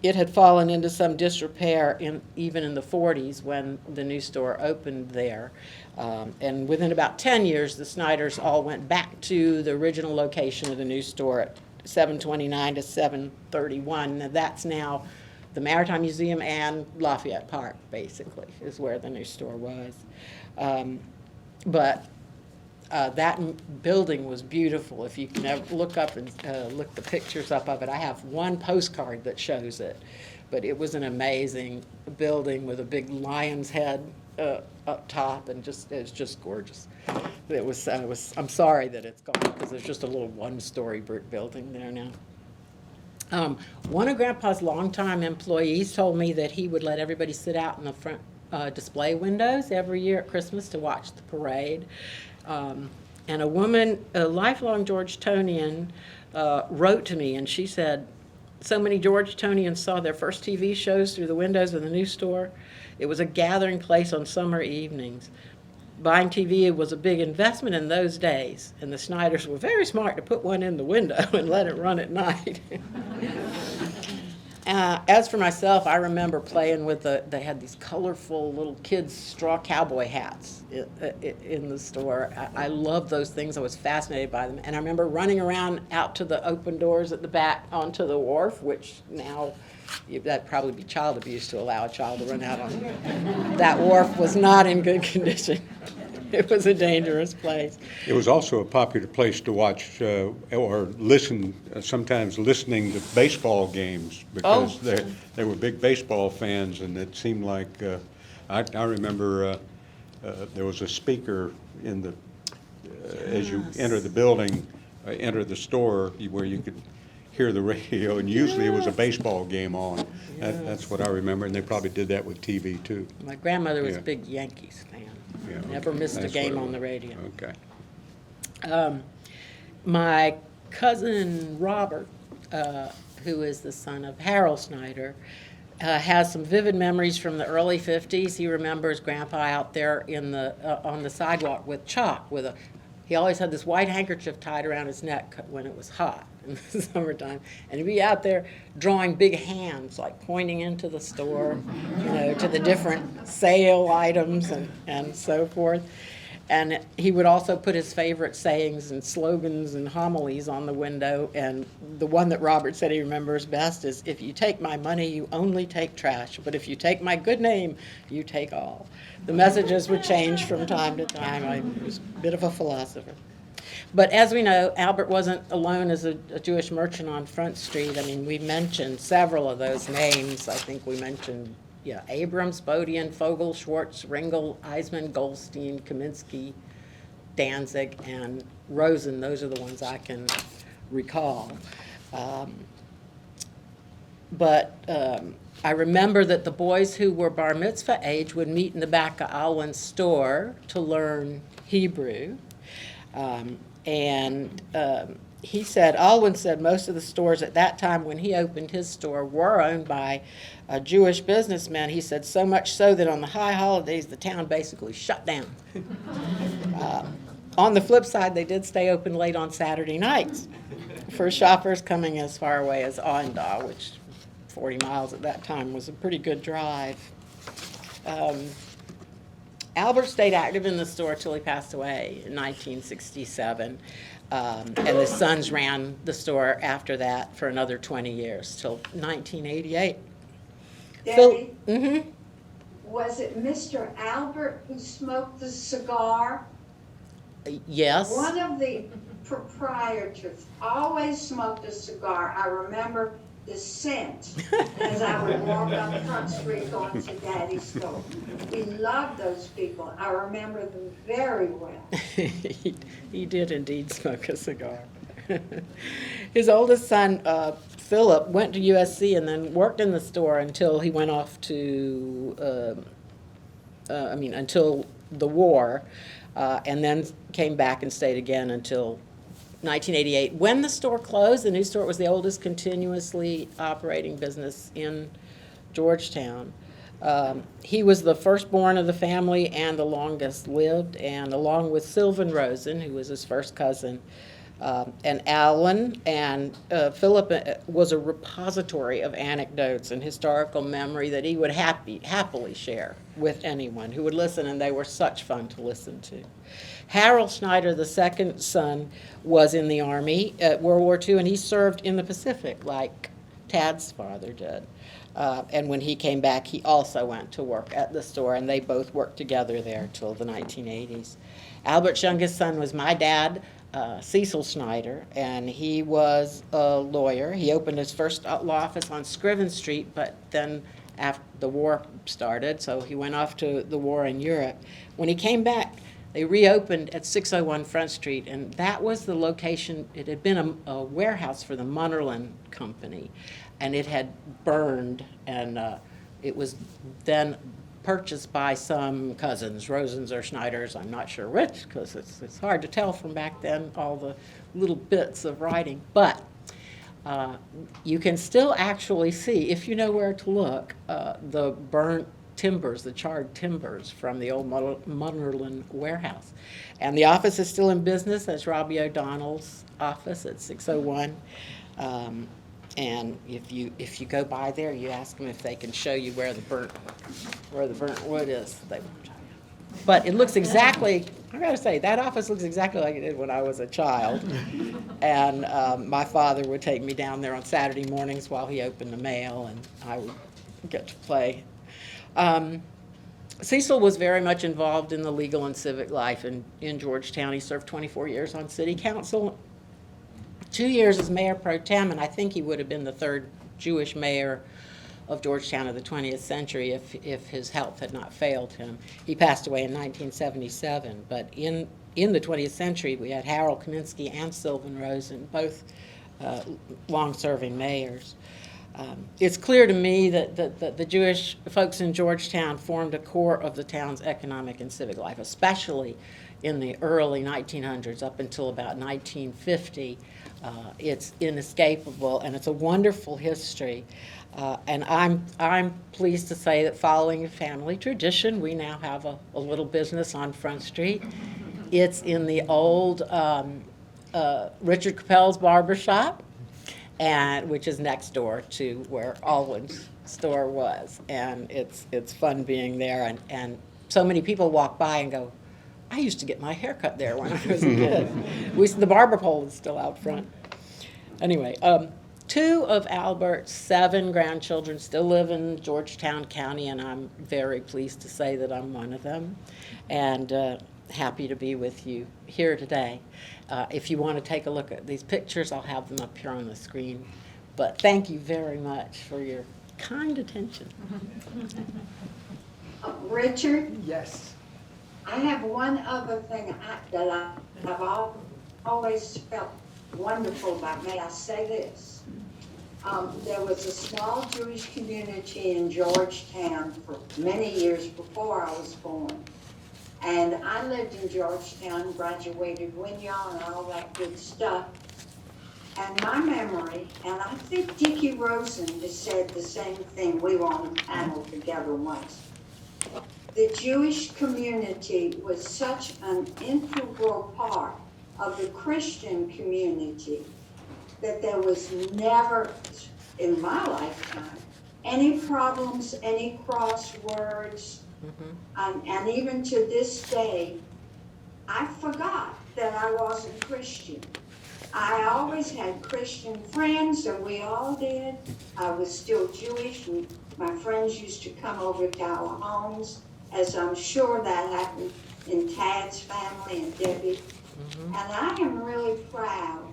It had fallen into some disrepair even in the 40s when the new store opened there. And within about 10 years, the Snyders all went back to the original location of the new store at 729 to 731. And that's now the Maritime Museum and Lafayette Park, basically, is where the new store was. But that building was beautiful. If you can ever look up and look the pictures up of it, I have one postcard that shows it. But it was an amazing building with a big lion's head up top, and it was just gorgeous. I'm sorry that it's gone because there's just a little one-story brick building there now. One of Grandpa's longtime employees told me that he would let everybody sit out in the front display windows every year at Christmas to watch the parade. And a woman, a lifelong Georgetonian, wrote to me, and she said, so many Georgetonians saw their first TV shows through the windows of the new store. It was a gathering place on summer evenings. Buying TV was a big investment in those days, and the Snyders were very smart to put one in the window and let it run at night. As for myself, I remember playing with they had these colorful little kids' straw cowboy hats in the store. I loved those things. I was fascinated by them. And I remember running around out to the open doors at the back onto the wharf, which now, that'd probably be child abuse to allow a child to run out on. That wharf was not in good condition. It was a dangerous place. It was also a popular place to watch or listen, sometimes listening to baseball games because they were big baseball fans, and it seemed like I remember there was a speaker in the as you enter the building, enter the store where you could hear the radio, and usually it was a baseball game on. That's what I remember, and they probably did that with TV too. My grandmother was Yeah. a big Yankees fan. Yeah, Never okay. missed a That's game what it on the was. radio. Okay. My cousin Robert, who is the son of Harold Snyder, has some vivid memories from the early 50s. He remembers Grandpa out there on the sidewalk with chalk. He always had this white handkerchief tied around his neck when it was hot in the summertime. And he'd be out there drawing big hands, like pointing into the store, to the different sale items and so forth. And he would also put his favorite sayings and slogans and homilies on the window. And the one that Robert said he remembers best is, if you take my money, you only take trash. But if you take my good name, you take all. The messages would change from time to time. I was a bit of a philosopher. But as we know, Albert wasn't alone as a Jewish merchant on Front Street. I mean, we mentioned several of those names. I think we mentioned Abrams, Bodian, Fogel, Schwartz, Ringel, Eisman, Goldstein, Kaminsky, Danzig, and Rosen. Those are the ones I can recall. But I remember that the boys who were bar mitzvah age would meet in the back of Alwyn's store to learn Hebrew. He said, Alwyn said most of the stores at that time when he opened his store were owned by Jewish businessmen. He said so much so that on the high holidays, the town basically shut down. On the flip side, they did stay open late on Saturday nights for shoppers coming as far away as Awendaw, which 40 miles at that time was a pretty good drive. Albert stayed active in the store till he passed away in 1967. And the sons ran the store after that for another 20 years, till 1988. Debbie, Mm-hmm. was it Mr. Albert who smoked the cigar? Yes. One of the proprietors always smoked a cigar. I remember the scent as I would walk up Front Street going to Daddy's store. We loved those people. I remember them very well. He did indeed smoke a cigar. His oldest son, Philip, went to USC and then worked in the store until he went off to, until the war, and then came back and stayed again until 1988. When the store closed, the new store was the oldest continuously operating business in Georgetown. He was the firstborn of the family and the longest lived, and along with Sylvan Rosen, who was his first cousin, and Alan and Philip was a repository of anecdotes and historical memory that he would happily share with anyone who would listen, and they were such fun to listen to. Harold Snyder, the second son, was in the Army at World War II, and he served in the Pacific like Tad's father did. And when he came back, he also went to work at the store, and they both worked together there till the 1980s. Albert's youngest son was my dad, Cecil Snyder, and he was a lawyer. He opened his first law office on Scriven Street, but then after the war started, so he went off to the war in Europe. When he came back, They reopened at 601 Front Street, and that was the location. It had been a warehouse for the Munnerlyn Company, and it had burned, and it was then purchased by some cousins, Rosens or Schneiders, I'm not sure which, because it's hard to tell from back then, all the little bits of writing. But you can still actually see, if you know where to look, the burnt timbers, the charred timbers from the old Munnerlyn warehouse. And the office is still in business. That's Robbie O'Donnell's office at 601. And if you go by there, you ask them if they can show you where the burnt wood is. They won't tell you. But it looks exactly, I gotta say, that office looks exactly like it did when I was a child. And my father would take me down there on Saturday mornings while he opened the mail, and I would get to play. Cecil was very much involved in the legal and civic life in Georgetown. He served 24 years on city council, 2 years as mayor pro tem, and I think he would have been the third Jewish mayor of Georgetown of the 20th century if his health had not failed him. He passed away in 1977, but in the 20th century, we had Harold Kaminsky and Sylvan Rosen, both long-serving mayors. It's clear to me that the Jewish folks in Georgetown formed a core of the town's economic and civic life, especially in the early 1900s up until about 1950. It's inescapable, and it's a wonderful history. And I'm pleased to say that following a family tradition, we now have a little business on Front Street. It's in the old Richard Capel's barber shop, which is next door to where Alwyn's store was. And it's fun being there. And so many people walk by and go, I used to get my hair cut there when I was a kid. The barber pole is still out front. Anyway, 2 of Albert's 7 grandchildren still live in Georgetown County, and I'm very pleased to say that I'm one of them, and happy to be with you here today. If you want to take a look at these pictures, I'll have them up here on the screen. But thank you very much for your kind attention. Richard, Yes. I have one other thing that I've always felt wonderful about. May I say this? There was a small Jewish community in Georgetown for many years before I was born. And I lived in Georgetown, graduated Winyaw and all that good stuff. And my memory, and I think Dickie Rosen has said the same thing, we were on a panel together once. The Jewish community was such an integral part of the Christian community that there was never, in my lifetime, any problems, any crosswords. And even to this day, I forgot that I wasn't Christian. I always had Christian friends, and we all did. I was still Jewish, and my friends used to come over to our homes, as I'm sure that happened in Tad's family and Debbie. And I am really proud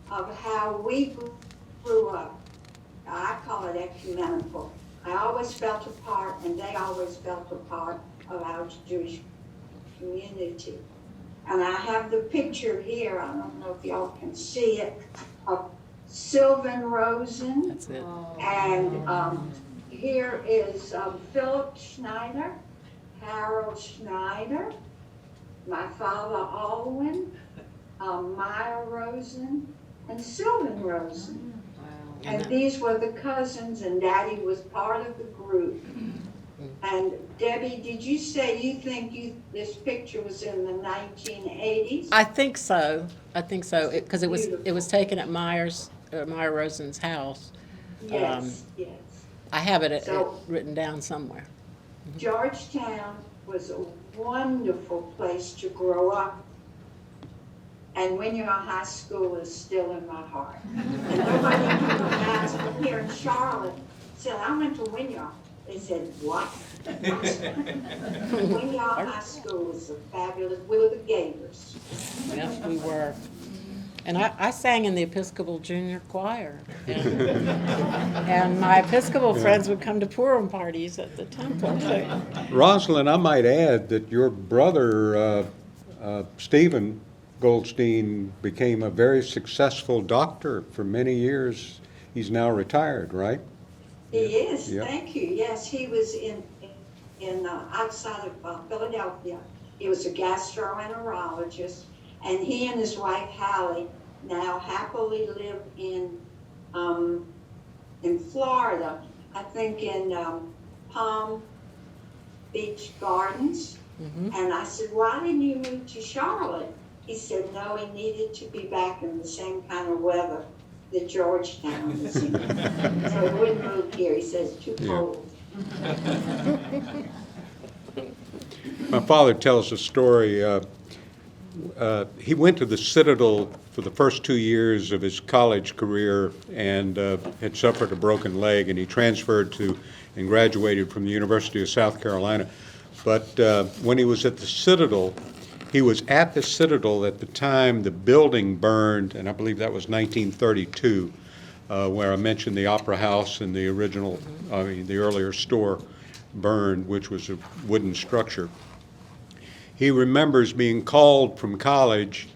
of how we grew up. I call it ecumenical. I always felt a part, and they always felt a part of our Jewish community. And I have the picture here, I don't know if y'all can see it, of Sylvan Rosen. That's it. And here is Philip Schneider, Harold Schneider, my father Alwyn, Maya Rosen, and Sylvan Rosen. And these were the cousins, and Daddy was part of the group. And Debbie, did you say you think this picture was in the 1980s? I think so, because it was taken at Maya Rosen's house. Yes, yes. I have it So- written down somewhere. Georgetown was a wonderful place to grow up. And Winyaw High School is still in my heart. And nobody can ask me here in Charlotte, said, I went to Winyaw. They said, what? Winyaw High School was a fabulous, we were the Gators. Yes, we were. And I sang in the Episcopal Junior Choir. And my Episcopal friends would come to Purim parties at the temple. So, Rosalind, I might add that your brother, Stephen Goldstein, became a very successful doctor for many years. He's now retired, right? He is, Yep. thank you. Yes, he was in outside of Philadelphia. He was a gastroenterologist, and he and his wife Hallie now happily live in Florida. I think in Palm Beach Gardens. And I said, why didn't you move to Charlotte? He said, no, he needed to be back in the same kind of weather that Georgetown is in. So he wouldn't move here. He says, too cold. My father tells a story. He went to the Citadel for the first 2 years of his college career and had suffered a broken leg, and he transferred to and graduated from the University of South Carolina. But when he was at the Citadel, he was at the Citadel at the time the building burned, and I believe that was 1932, where I mentioned the Opera House and the original, the earlier store burned, which was a wooden structure. He remembers being called from college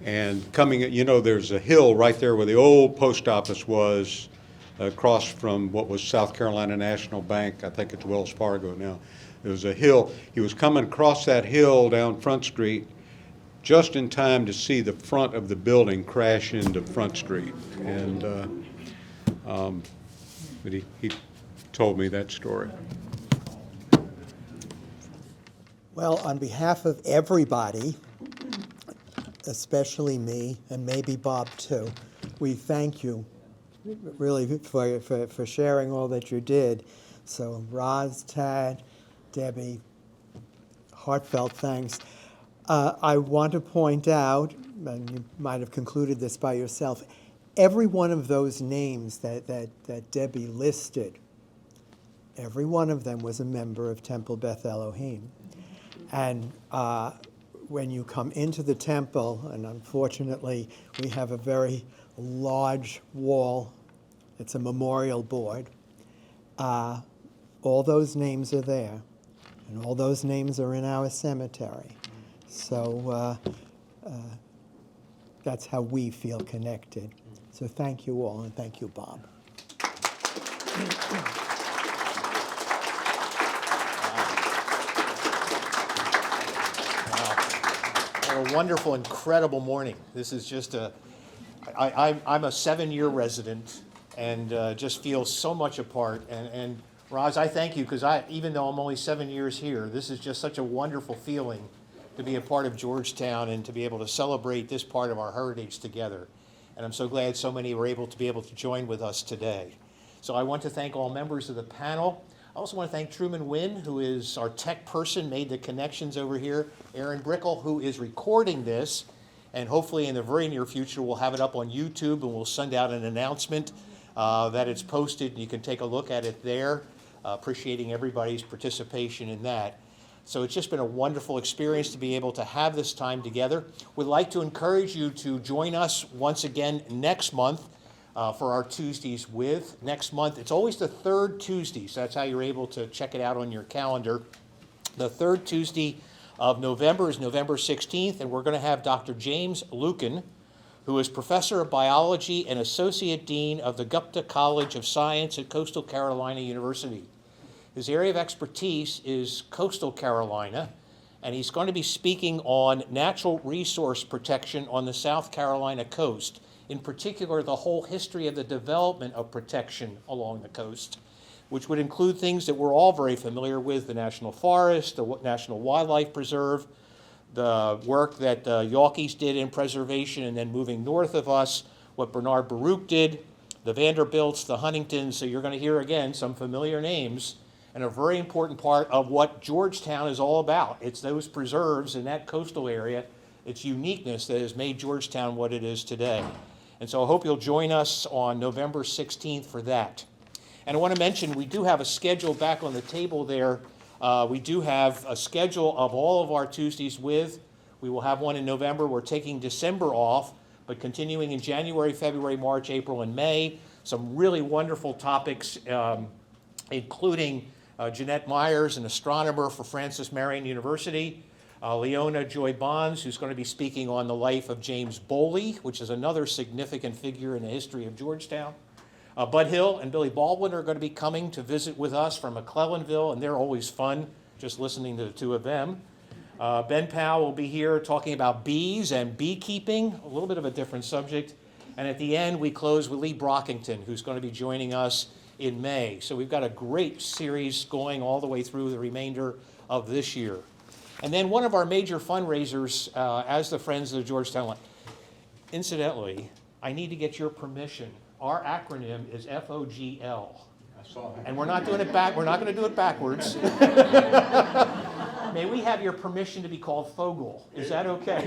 and coming, there's a hill right there where the old post office was, across from what was South Carolina National Bank. I think it's Wells Fargo now. There was a hill. He was coming across that hill down Front Street just in time to see the front of the building crash into Front Street. And but he told me that story. Well, on behalf of everybody, especially me, and maybe Bob too, we thank you really for sharing all that you did. So Roz, Tad, Debbie, heartfelt thanks. I want to point out, and you might have concluded this by yourself, every one of those names that Debbie listed, every one of them was a member of Temple Beth Elohim. And when you come into the temple, and unfortunately we have a very large wall, it's a memorial board, all those names are there, and all those names are in our cemetery. So that's how we feel connected. So thank you all, and thank you, Bob. What a wonderful, incredible morning. This is just I'm a 7-year resident and just feel so much a part. And Roz, I thank you because even though I'm only 7 years here, this is just such a wonderful feeling to be a part of Georgetown and to be able to celebrate this part of our heritage together. And I'm so glad so many were able to join with us today. So I want to thank all members of the panel. I also want to thank Truman Wynn, who is our tech person, made the connections over here. Aaron Brickle, who is recording this, and hopefully in the very near future we'll have it up on YouTube and we'll send out an announcement that it's posted. You can take a look at it there, appreciating everybody's participation in that. So it's just been a wonderful experience to be able to have this time together. We'd like to encourage you to join us once again next month for our Tuesdays with. Next month, it's always the third Tuesday, so that's how you're able to check it out on your calendar. The third Tuesday of November is November 16th, and we're going to have Dr. James Lucan, who is Professor of Biology and Associate Dean of the Gupta College of Science at Coastal Carolina University. His area of expertise is Coastal Carolina, and he's going to be speaking on natural resource protection on the South Carolina coast, in particular the whole history of the development of protection along the coast, which would include things that we're all very familiar with, the National Forest, the National Wildlife Preserve, the work that Yawkeys did in preservation, and then moving north of us, what Bernard Baruch did, the Vanderbilts, the Huntingtons. So you're going to hear again some familiar names, and a very important part of what Georgetown is all about. It's those preserves in that coastal area, its uniqueness that has made Georgetown what it is today. And so I hope you'll join us on November 16th for that. And I want to mention we do have a schedule back on the table there. We do have a schedule of all of our Tuesdays with. We will have one in November. We're taking December off, but continuing in January, February, March, April, and May. Some really wonderful topics, including Jeanette Myers, an astronomer for Francis Marion University, Leona Joy Bonds, who's going to be speaking on the life of James Bowley, which is another significant figure in the history of Georgetown. Bud Hill and Billy Baldwin are going to be coming to visit with us from McClellanville, and they're always fun just listening to the two of them. Ben Powell will be here talking about bees and beekeeping, a little bit of a different subject. And at the end, we close with Lee Brockington, who's going to be joining us in May. So we've got a great series going all the way through the remainder of this year. And then one of our major fundraisers as the Friends of the Georgetown Library. Incidentally, I need to get your permission. Our acronym is FOGL. I saw that. And we're not doing it we're not going to do it backwards. May we have your permission to be called Fogel? Is that okay?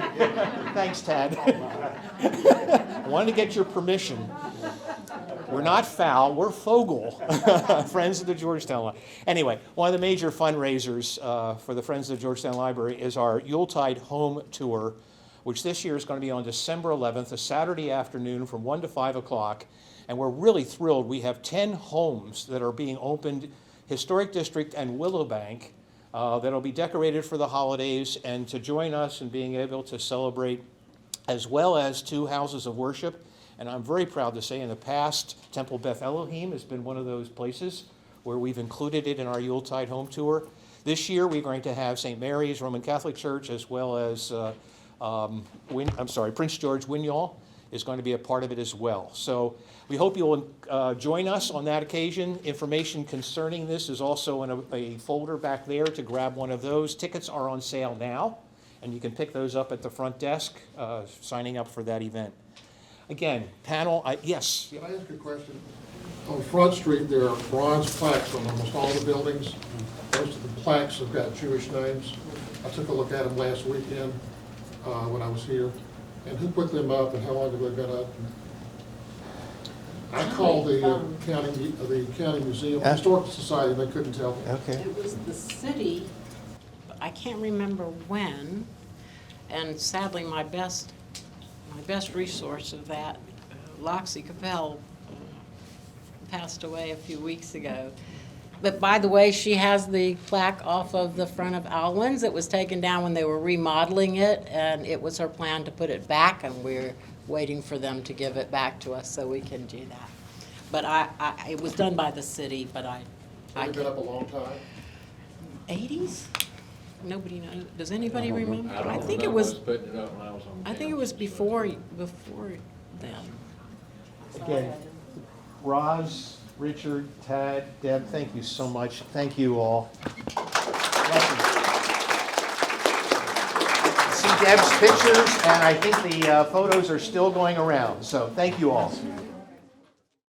Thanks, Tad. I wanted to get your permission. We're not foul, we're Fogel, Friends of the Georgetown Library. Anyway, one of the major fundraisers for the Friends of the Georgetown Library is our Yuletide Home Tour, which this year is going to be on December 11th, a Saturday afternoon from 1 to 5 o'clock. And we're really thrilled. We have 10 homes that are being opened, Historic District and Willowbank, that'll be decorated for the holidays, and to join us in being able to celebrate, as well as 2 houses of worship. And I'm very proud to say in the past, Temple Beth Elohim has been one of those places where we've included it in our Yuletide Home Tour. This year, we're going to have St. Mary's Roman Catholic Church, as well as Prince George Winyall is going to be a part of it as well. So we hope you'll join us on that occasion. Information concerning this is also in a folder back there to grab one of those. Tickets are on sale now, and you can pick those up at the front desk, signing up for that event. Again, panel, yes? Can I ask you a question? On Front Street, there are bronze plaques on almost all the buildings. Most of the plaques have got Jewish names. I took a look at them last weekend when I was here. And who put them up and how long have they been up? I called the county museum, Historical Society, and they couldn't tell me. Okay. It was the city, but I can't remember when, and sadly, my best resource of that, Loxie Capel, passed away a few weeks ago. But by the way, she has the plaque off of the front of Alwyn's. It was taken down when they were remodeling it, and it was her plan to put it back, and we're waiting for them to give it back to us so we can do that. But it was done by the city, but They've been up a long time. 80s? Nobody knows. Does anybody I remember? don't I think know. it was, Putting it up when I was on I think it was before then. Again, Roz, Richard, Tad, Deb, thank you so much. Thank you all. See Deb's pictures, and I think the photos are still going around, so thank you all.